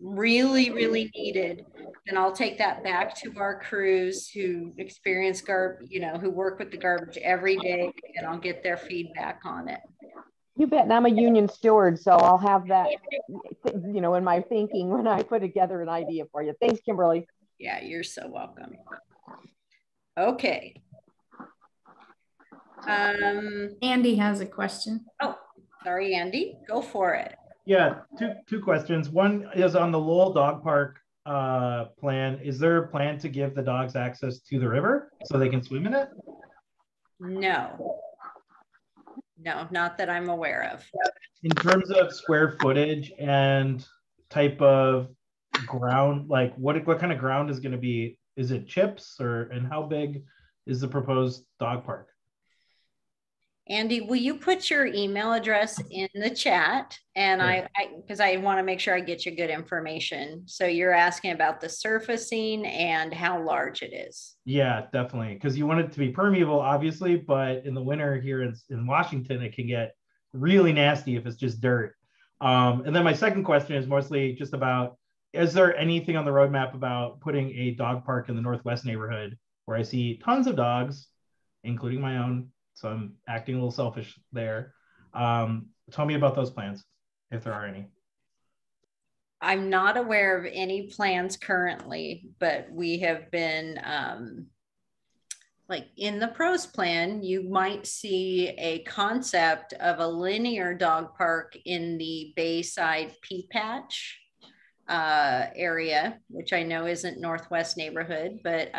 really, really needed, then I'll take that back to our crews who experience who work with the garbage every day, and I'll get their feedback on it. You bet. And I'm a union steward, so I'll have that, you know, in my thinking when I put together an idea for you. Thanks, Kimberly. Yeah, you're so welcome. Okay. Andy has a question. Oh, sorry, Andy, go for it. Yeah, two questions. One is on the Lowell Dog Park plan. Is there a plan to give the dogs access to the river so they can swim in it? No, not that I'm aware of. In terms of square footage and type of ground, like what kind of ground is going to be? Is it chips, and how big is the proposed dog park? Andy, will you put your email address in the chat? And sure. Because I want to make sure I get you good information. So you're asking about the surfacing and how large it is. Yeah, definitely. Because you want it to be permeable, obviously, but in the winter here in Washington, it can get really nasty if it's just dirt. And then my second question is mostly just about, is there anything on the roadmap about putting a dog park in the Northwest neighborhood where I see tons of dogs, including my own? So I'm acting a little selfish there. Tell me about those plans, if there are any. I'm not aware of any plans currently, but we have been, like in the pros plan, you might see a concept of a linear dog park in the Bayside Pea Patch area, which I know isn't Northwest neighborhood, but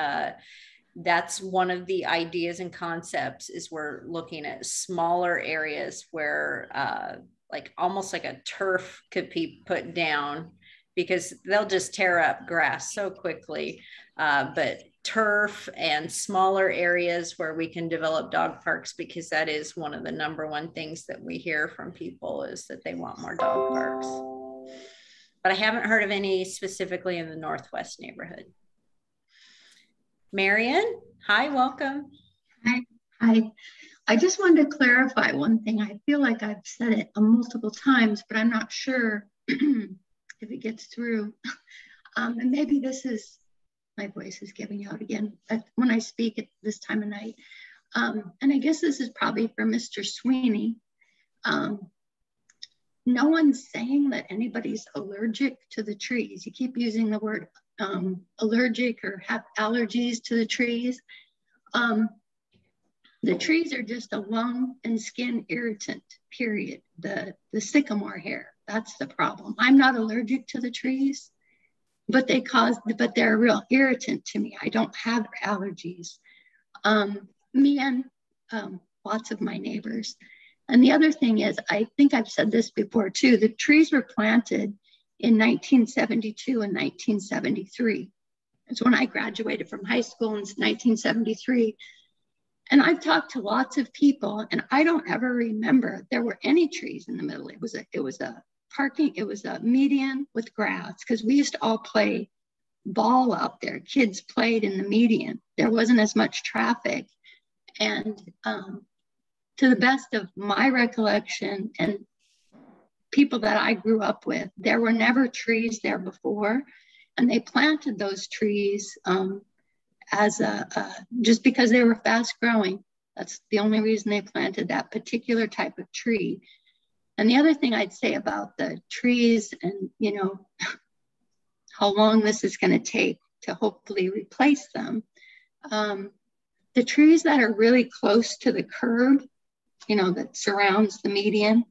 that's one of the ideas and concepts, is we're looking at smaller areas where like almost like a turf could be put down, because they'll just tear up grass so quickly. But turf and smaller areas where we can develop dog parks, because that is one of the #1 things that we hear from people, is that they want more dog parks. But I haven't heard of any specifically in the Northwest neighborhood. Marion, hi, welcome. Hi. I just wanted to clarify one thing. I feel like I've said it multiple times, but I'm not sure if it gets through. And maybe my voice is giving out again when I speak at this time of night. And I guess this is probably for Mr. Sweeney. No one's saying that anybody's allergic to the trees. You keep using the word allergic or have allergies to the trees. The trees are just a lung and skin irritant, period. The sycamore hair, that's the problem. I'm not allergic to the trees, but they're a real irritant to me. I don't have allergies. Me and lots of my neighbors. And the other thing is, I think I've said this before too, the trees were planted in 1972 and 1973. It's when I graduated from high school in 1973. And I've talked to lots of people, and I don't ever remember there were any trees in the middle. It was a median with grass, because we used to all play ball out there. Kids played in the median. There wasn't as much traffic. And to the best of my recollection and people that I grew up with, there were never trees there before. And they planted those trees just because they were fast growing. That's the only reason they planted that particular type of tree. And the other thing I'd say about the trees and, how long this is going to take to hopefully replace them. The trees that are really close to the curb, that surrounds the median,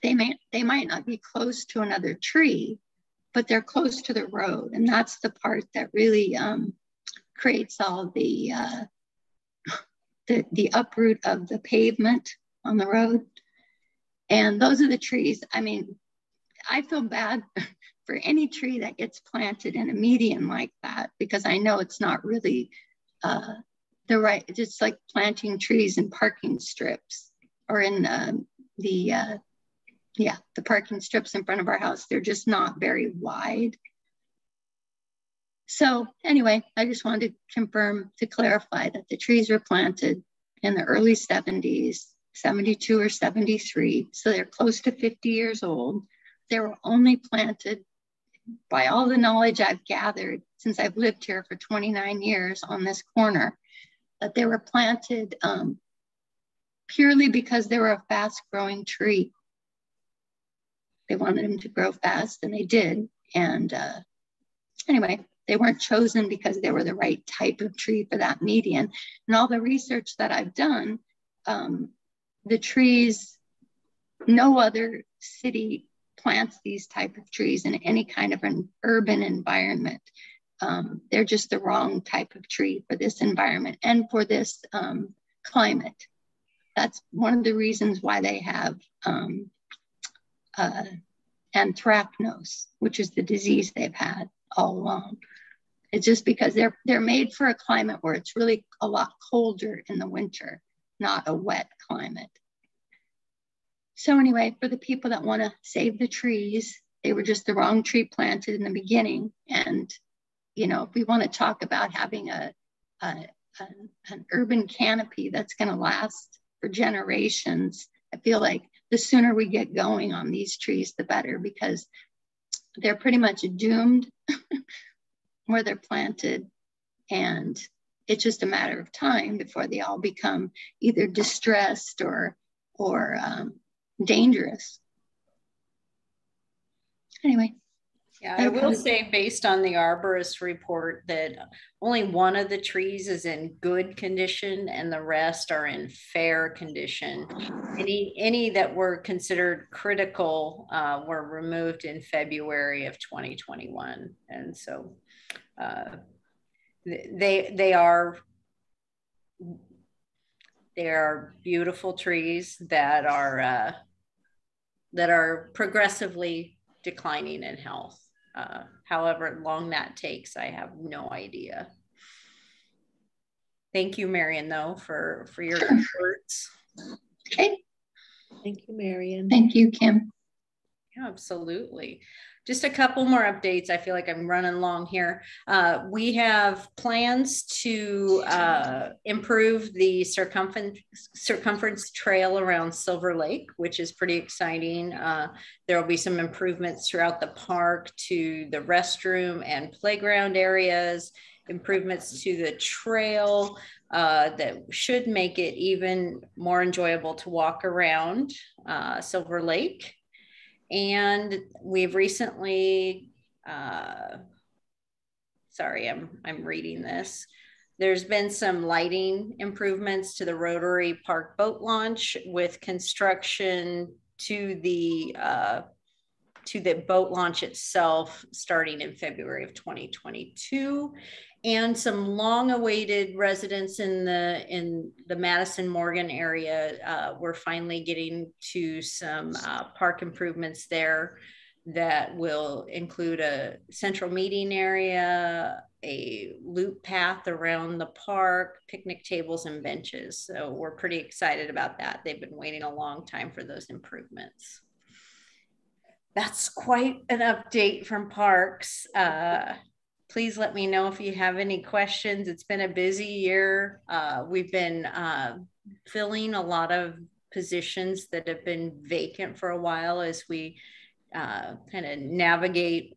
they might not be close to another tree, but they're close to the road. And that's the part that really creates all the uproot of the pavement on the road. And those are the trees. I mean, I feel bad for any tree that gets planted in a median like that, because I know it's not really it's like planting trees in parking strips or in the parking strips in front of our house. They're just not very wide. So anyway, I just wanted to clarify that the trees were planted in the early 70s, 72 or 73. So they're close to 50 years old. They were only planted, by all the knowledge I've gathered since I've lived here for 29 years on this corner, that they were planted purely because they were a fast growing tree. They wanted them to grow fast, and they did. And anyway, they weren't chosen because they were the right type of tree for that median. And all the research that I've done, the trees, no other city plants these type of trees in any kind of an urban environment. They're just the wrong type of tree for this environment and for this climate. That's one of the reasons why they have anthracnose, which is the disease they've had all along. It's just because they're made for a climate where it's really a lot colder in the winter, not a wet climate. So anyway, for the people that want to save the trees, they were just the wrong tree planted in the beginning. And, if we want to talk about having an urban canopy that's going to last for generations, I feel like the sooner we get going on these trees, the better, because they're pretty much doomed where they're planted. And it's just a matter of time before they all become either distressed or dangerous. Anyway. Yeah, I will say, based on the arborist report, that only one of the trees is in good condition and the rest are in fair condition. Any that were considered critical were removed in February of 2021. And so they are beautiful trees that are progressively declining in health. However long that takes, I have no idea. Thank you, Marion, though, for your efforts. Okay. Thank you, Marion. Thank you, Kim. Yeah, absolutely. Just a couple more updates. I feel like I'm running long here. We have plans to improve the circumference trail around Silver Lake, which is pretty exciting. There will be some improvements throughout the park to the restroom and playground areas, improvements to the trail that should make it even more enjoyable to walk around Silver Lake. And we've recently, sorry, I'm reading this. There's been some lighting improvements to the Rotary Park boat launch with construction to the boat launch itself starting in February of 2022. And some long-awaited residents in the Madison Morgan area, we're finally getting to some park improvements there that will include a central meeting area, a loop path around the park, picnic tables and benches. So we're pretty excited about that. They've been waiting a long time for those improvements. That's quite an update from parks. Please let me know if you have any questions. It's been a busy year. We've been filling a lot of positions that have been vacant for a while as we kind of navigate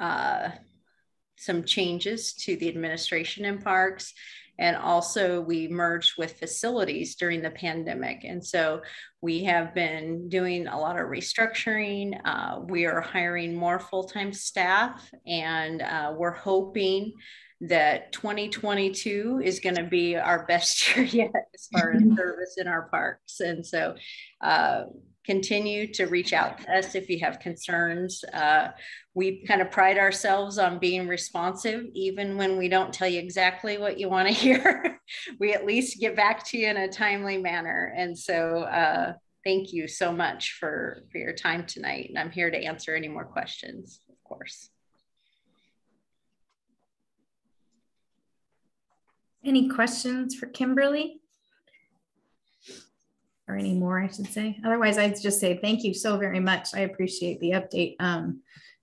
some changes to the administration in parks. And also we merged with facilities during the pandemic. And so we have been doing a lot of restructuring. We are hiring more full-time staff, and we're hoping that 2022 is going to be our best year yet as far as service in our parks. And so continue to reach out to us if you have concerns. We kind of pride ourselves on being responsive, even when we don't tell you exactly what you want to hear. We at least get back to you in a timely manner. And so thank you so much for your time tonight. And I'm here to answer any more questions, of course. Any questions for Kimberly? Or any more, I should say. Otherwise, I'd just say thank you so very much. I appreciate the update.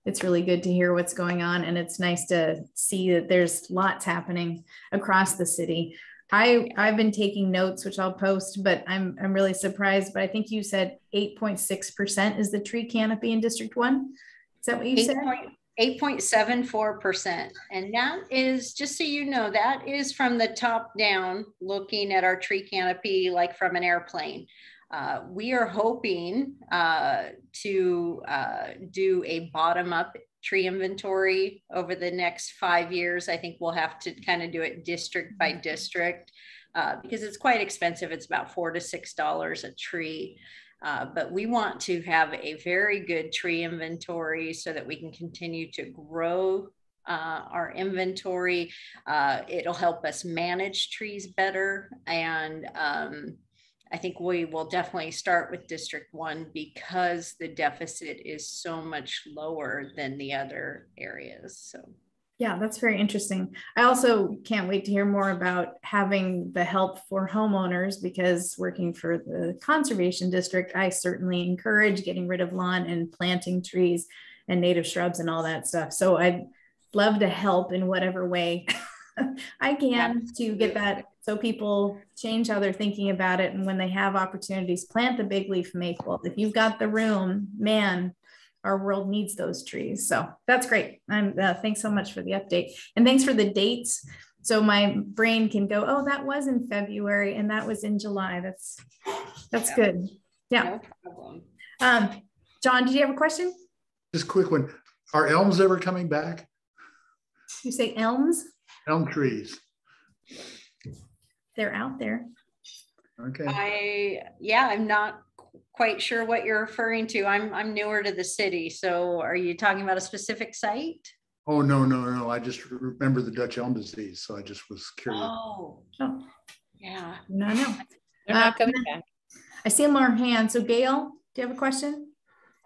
It's really good to hear what's going on, and it's nice to see that there's lots happening across the city. I've been taking notes, which I'll post, but I'm really surprised. But I think you said 8.6% is the tree canopy in District 1. Is that what you said? 8.74%. And that is, just so you know, that is from the top down, looking at our tree canopy like from an airplane. We are hoping to do a bottom-up tree inventory over the next 5 years. I think we'll have to kind of do it district by district because it's quite expensive. It's about $4 to $6 a tree. But we want to have a very good tree inventory so that we can continue to grow our inventory. It'll help us manage trees better. And I think we will definitely start with District 1 because the deficit is so much lower than the other areas. So. Yeah, that's very interesting. I also can't wait to hear more about having the help for homeowners, because working for the conservation district, I certainly encourage getting rid of lawn and planting trees and native shrubs and all that stuff. So I'd love to help in whatever way I can to get that, so people change how they're thinking about it. And when they have opportunities, plant the big leaf maple. If you've got the room, man, our world needs those trees. So that's great. Thanks so much for the update. And thanks for the dates. So my brain can go, oh, that was in February and that was in July. That's good. Yeah. No problem. John, did you have a question? Just a quick one. Are elms ever coming back? You say elms? Elm trees. They're out there. Okay. I'm not quite sure what you're referring to. I'm newer to the city. So are you talking about a specific site? Oh, no. I just remember the Dutch elm disease. So I just was curious. Oh, yeah. No. They're not coming back. I see more hands. So Gail, do you have a question?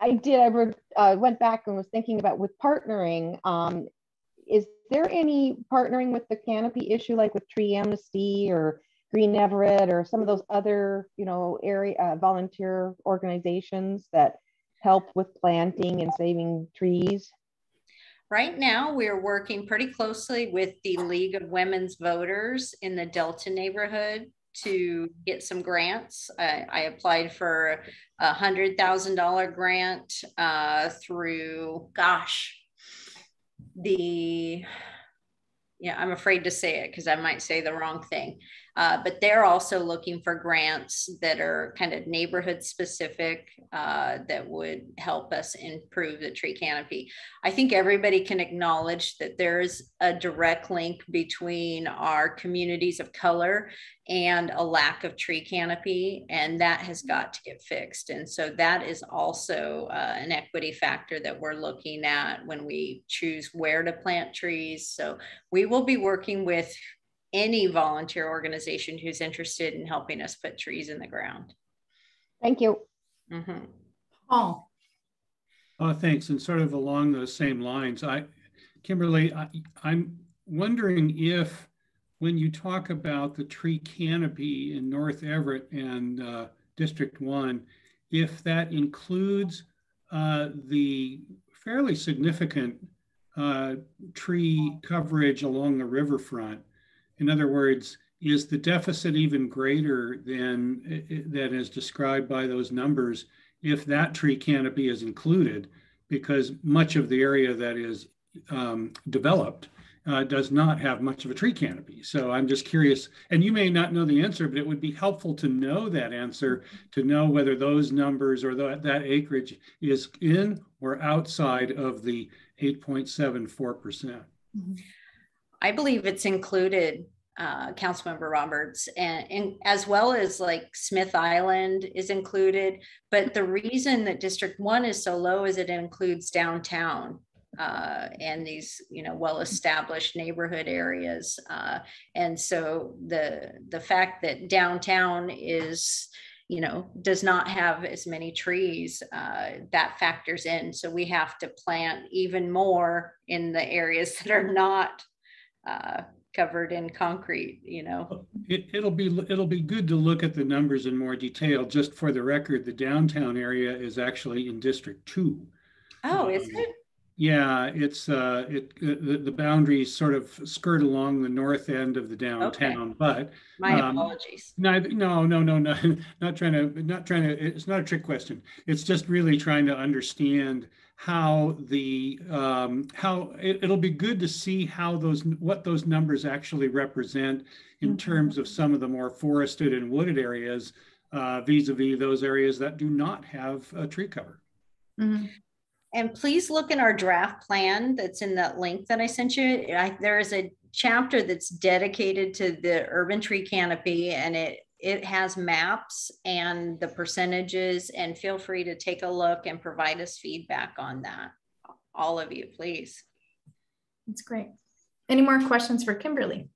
I did. I went back and was thinking about with partnering. Is there any partnering with the canopy issue, like with Tree Amnesty or Green Everett or some of those other, area volunteer organizations that help with planting and saving trees? Right now, we're working pretty closely with the League of Women's Voters in the Delta neighborhood to get some grants. I applied for a $100,000 grant through, I'm afraid to say it because I might say the wrong thing. But they're also looking for grants that are kind of neighborhood specific that would help us improve the tree canopy. I think everybody can acknowledge that there's a direct link between our communities of color and a lack of tree canopy, and that has got to get fixed. And so that is also an equity factor that we're looking at when we choose where to plant trees. So we will be working with any volunteer organization who's interested in helping us put trees in the ground. Thank you. Mm-hmm. Paul. Thanks. And sort of along those same lines, Kimberly, I'm wondering if when you talk about the tree canopy in North Everett and District 1, if that includes the fairly significant tree coverage along the riverfront. In other words, is the deficit even greater than that is described by those numbers if that tree canopy is included? Because much of the area that is developed does not have much of a tree canopy. So I'm just curious, and you may not know the answer, but it would be helpful to know that answer, to know whether those numbers or that acreage is in or outside of the 8.74%. I believe it's included, Councilmember Roberts, and as well as like Smith Island is included. But the reason that District 1 is so low is it includes downtown and these, well-established neighborhood areas. And so the fact that downtown is, does not have as many trees, that factors in. So we have to plant even more in the areas that are not covered in concrete, It'll be good to look at the numbers in more detail. Just for the record, the downtown area is actually in District 2. Oh, is it? Yeah, it's the boundaries sort of skirt along the north end of the downtown, okay. But my apologies. No, not trying to. It's not a trick question. It's just really trying to understand how it'll be good to see what those numbers actually represent in terms of some of the more forested and wooded areas vis-a-vis those areas that do not have a tree cover. Mm-hmm. And please look in our draft plan that's in that link that I sent you. There is a chapter that's dedicated to the urban tree canopy, and it has maps and the percentages, and feel free to take a look and provide us feedback on that. All of you, please. That's great. Any more questions for Kimberly?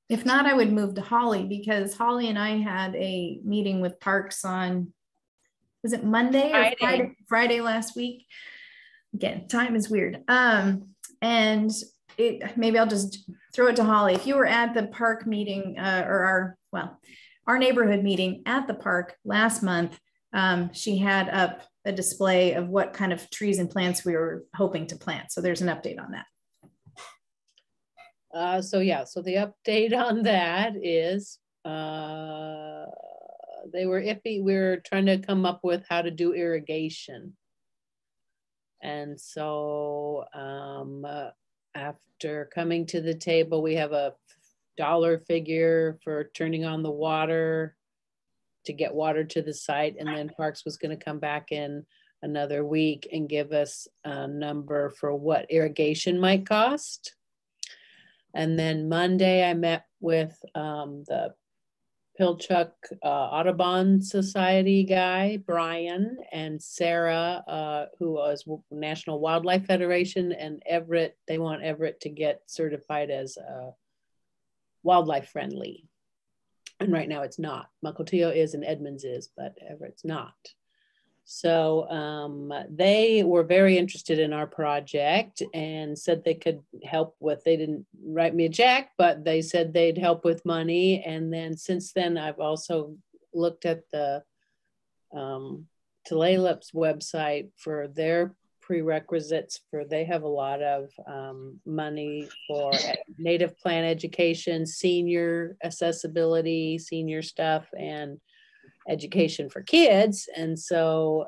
If not, I would move to Holly, because Holly and I had a meeting with Parks on, was it Monday or Friday last week? Again, time is weird. And maybe I'll just throw it to Holly. If you were at the park meeting our neighborhood meeting at the park last month, she had up a display of what kind of trees and plants we were hoping to plant. So there's an update on that. So the update on that is they were iffy. We were trying to come up with how to do irrigation. And so after coming to the table, we have a dollar figure for turning on the water to get water to the site. And then Parks was going to come back in another week and give us a number for what irrigation might cost. And then Monday I met with the Pilchuck Audubon Society guy, Brian, and Sarah, who was National Wildlife Federation, and Everett. They want Everett to get certified as wildlife friendly. And right now it's not. Mukilteo is and Edmonds is, but Everett's not. So they were very interested in our project and said they could help with, they didn't write me a check, but they said they'd help with money. And then since then, I've also looked at the Tulalip's website for their prerequisites for, they have a lot of money for native plant education, senior accessibility, senior stuff, and education for kids. And so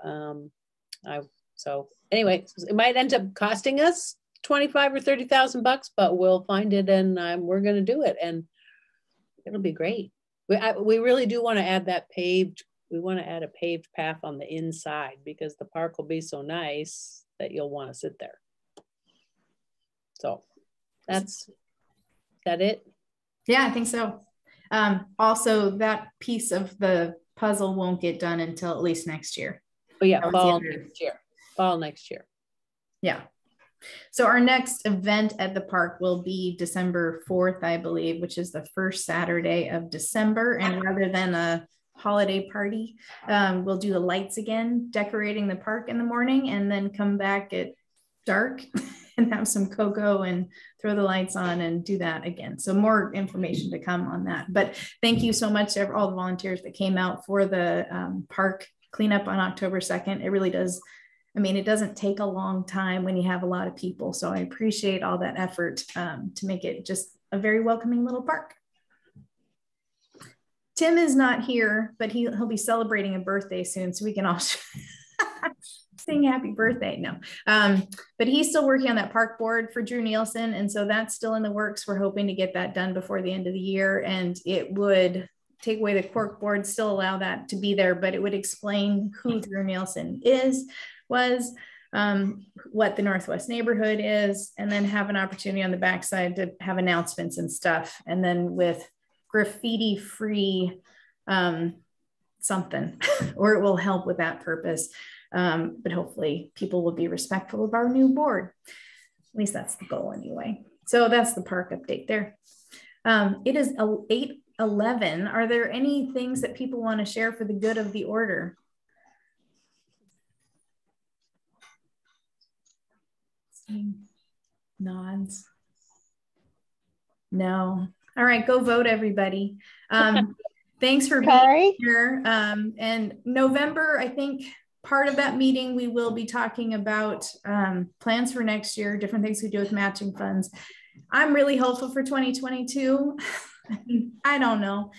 so anyway, it might end up costing us 25 or 30,000 bucks, but we'll find it, and we're going to do it, and it'll be great. We really do want to add that paved, we want to add a paved path on the inside, because the park will be so nice that you'll want to sit there. So that's that it. Yeah, I think so. Also, that piece of the puzzle won't get done until at least next year. Oh yeah, fall next year. Fall next year. Yeah. So our next event at the park will be December 4th, I believe, which is the first Saturday of December. And rather than a holiday party, we'll do the lights again, decorating the park in the morning, and then come back at dark and have some cocoa and throw the lights on and do that again. So more information to come on that. But thank you so much to all the volunteers that came out for the park cleanup on October 2nd. It really does. I mean, it doesn't take a long time when you have a lot of people. So I appreciate all that effort to make it just a very welcoming little park. Tim is not here, but he'll be celebrating a birthday soon, so we can all sing happy birthday. No, but he's still working on that park board for Drew Nielsen, and so that's still in the works. We're hoping to get that done before the end of the year, and it would take away the cork board, still allow that to be there, but it would explain who Drew Nielsen was, what the Northwest neighborhood is, and then have an opportunity on the backside to have announcements and stuff, and then with graffiti free something, or it will help with that purpose. But hopefully people will be respectful of our new board. At least that's the goal anyway. So that's the park update there. It is 8:11. Are there any things that people want to share for the good of the order? Nods. No. All right, go vote, everybody. Thanks for being here. And November, I think part of that meeting, we will be talking about plans for next year, different things we do with matching funds. I'm really hopeful for 2022. I don't know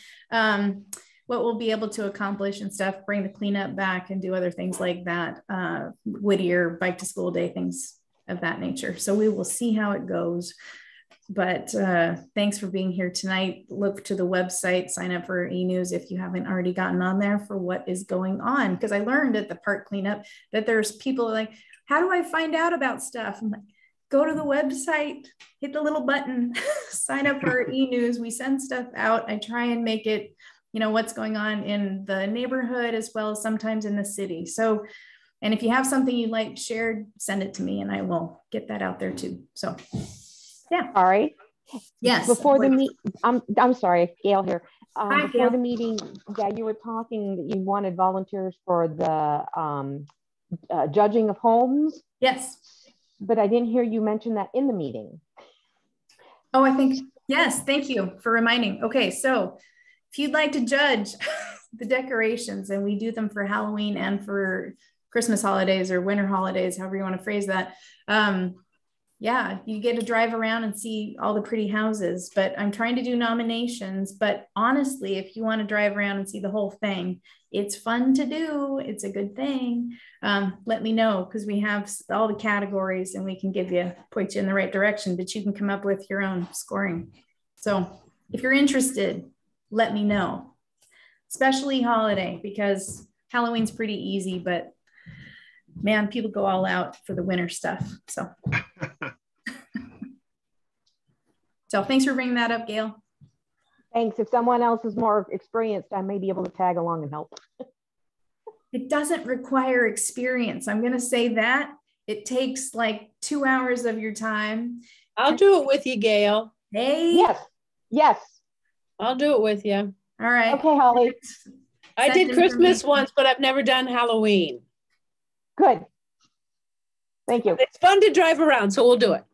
what we'll be able to accomplish and stuff, bring the cleanup back and do other things like that. Whittier, bike to school day, things of that nature. So we will see how it goes. But thanks for being here tonight. Look to the website, sign up for e-news if you haven't already gotten on there for what is going on. Because I learned at the park cleanup that there's people like, how do I find out about stuff? I'm like, go to the website, hit the little button, sign up for e-news. We send stuff out. I try and make it, you know, what's going on in the neighborhood as well as sometimes in the city. So, and if you have something you'd like shared, send it to me and I will get that out there too. So. Yeah. All right. Yes. Before the meet, I'm sorry, Gail here. Hi, before Gail. the meeting, yeah, you were talking that you wanted volunteers for the judging of homes. Yes. But I didn't hear you mention that in the meeting. Oh, I think, yes. Thank you for reminding. Okay. So if you'd like to judge the decorations, and we do them for Halloween and for Christmas holidays or winter holidays, however you want to phrase that. Yeah, you get to drive around and see all the pretty houses, but I'm trying to do nominations. But honestly, if you want to drive around and see the whole thing, it's fun to do. It's a good thing. Let me know, because we have all the categories and we can point you in the right direction, but you can come up with your own scoring. So if you're interested, let me know, especially holiday, because Halloween's pretty easy, but man, people go all out for the winter stuff. So thanks for bringing that up, Gail. Thanks. If someone else is more experienced, I may be able to tag along and help. It doesn't require experience. I'm going to say that. It takes like 2 hours of your time. I'll do it with you, Gail. Hey. Yes. Yes. I'll do it with you. All right. Okay, Holly. I did Christmas once, but I've never done Halloween. Good. Thank you. It's fun to drive around, so we'll do it.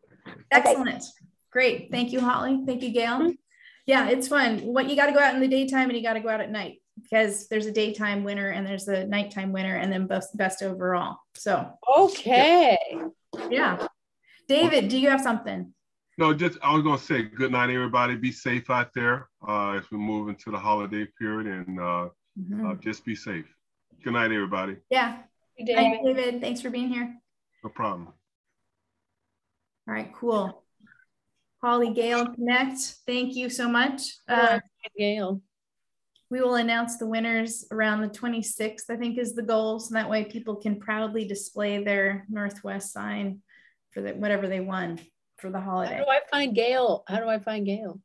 Excellent. Okay. Great. Thank you, Holly. Thank you, Gail. Yeah, it's fun. What you got to go out in the daytime and you got to go out at night, because there's a daytime winner and there's a nighttime winner and then best overall. So okay. Yeah. David, do you have something? No, just I was gonna say good night, everybody. Be safe out there as we move into the holiday period, and just be safe. Good night, everybody. Yeah. Good night, David. Thanks for being here. No problem. All right, cool. Holly, Gail, Connect, thank you so much. Gail. We will announce the winners around the 26th, I think is the goal. So that way people can proudly display their Northwest sign for whatever they won for the holiday. How do I find Gail? How do I find Gail?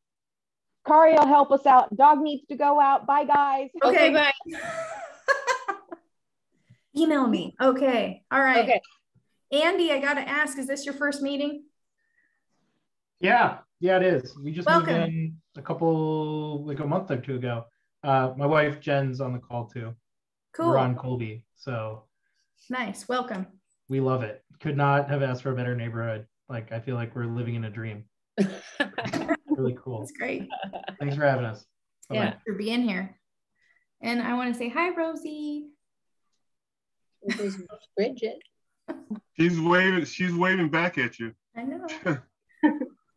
Kari will help us out. Dog needs to go out. Bye, guys. Okay, bye. Email me. Okay. All right. Okay. Andy, I got to ask, is this your first meeting? Yeah, it is. We just moved in a month or two ago. My wife Jen's on the call too. Cool. We're on Colby, so nice. Welcome. We love it. Could not have asked for a better neighborhood. Like, I feel like we're living in a dream. Really cool. That's great. Thanks for having us. Bye-bye. Yeah, for being here. And I want to say hi, Rosie. There's Bridget. She's waving back at you. I know.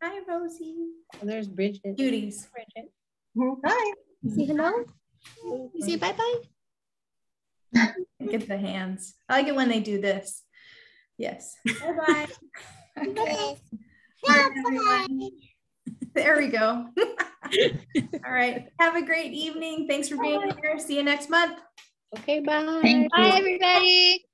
Hi, Rosie. Oh, there's Bridget. Cuties. Bridget. Hi. You see hello? You see bye-bye? Get the hands. I like it when they do this. Yes. Bye-bye. Okay. Bye. There we go. All right. Have a great evening. Thanks for being here. See you next month. Okay, bye. Thank you. Bye, everybody.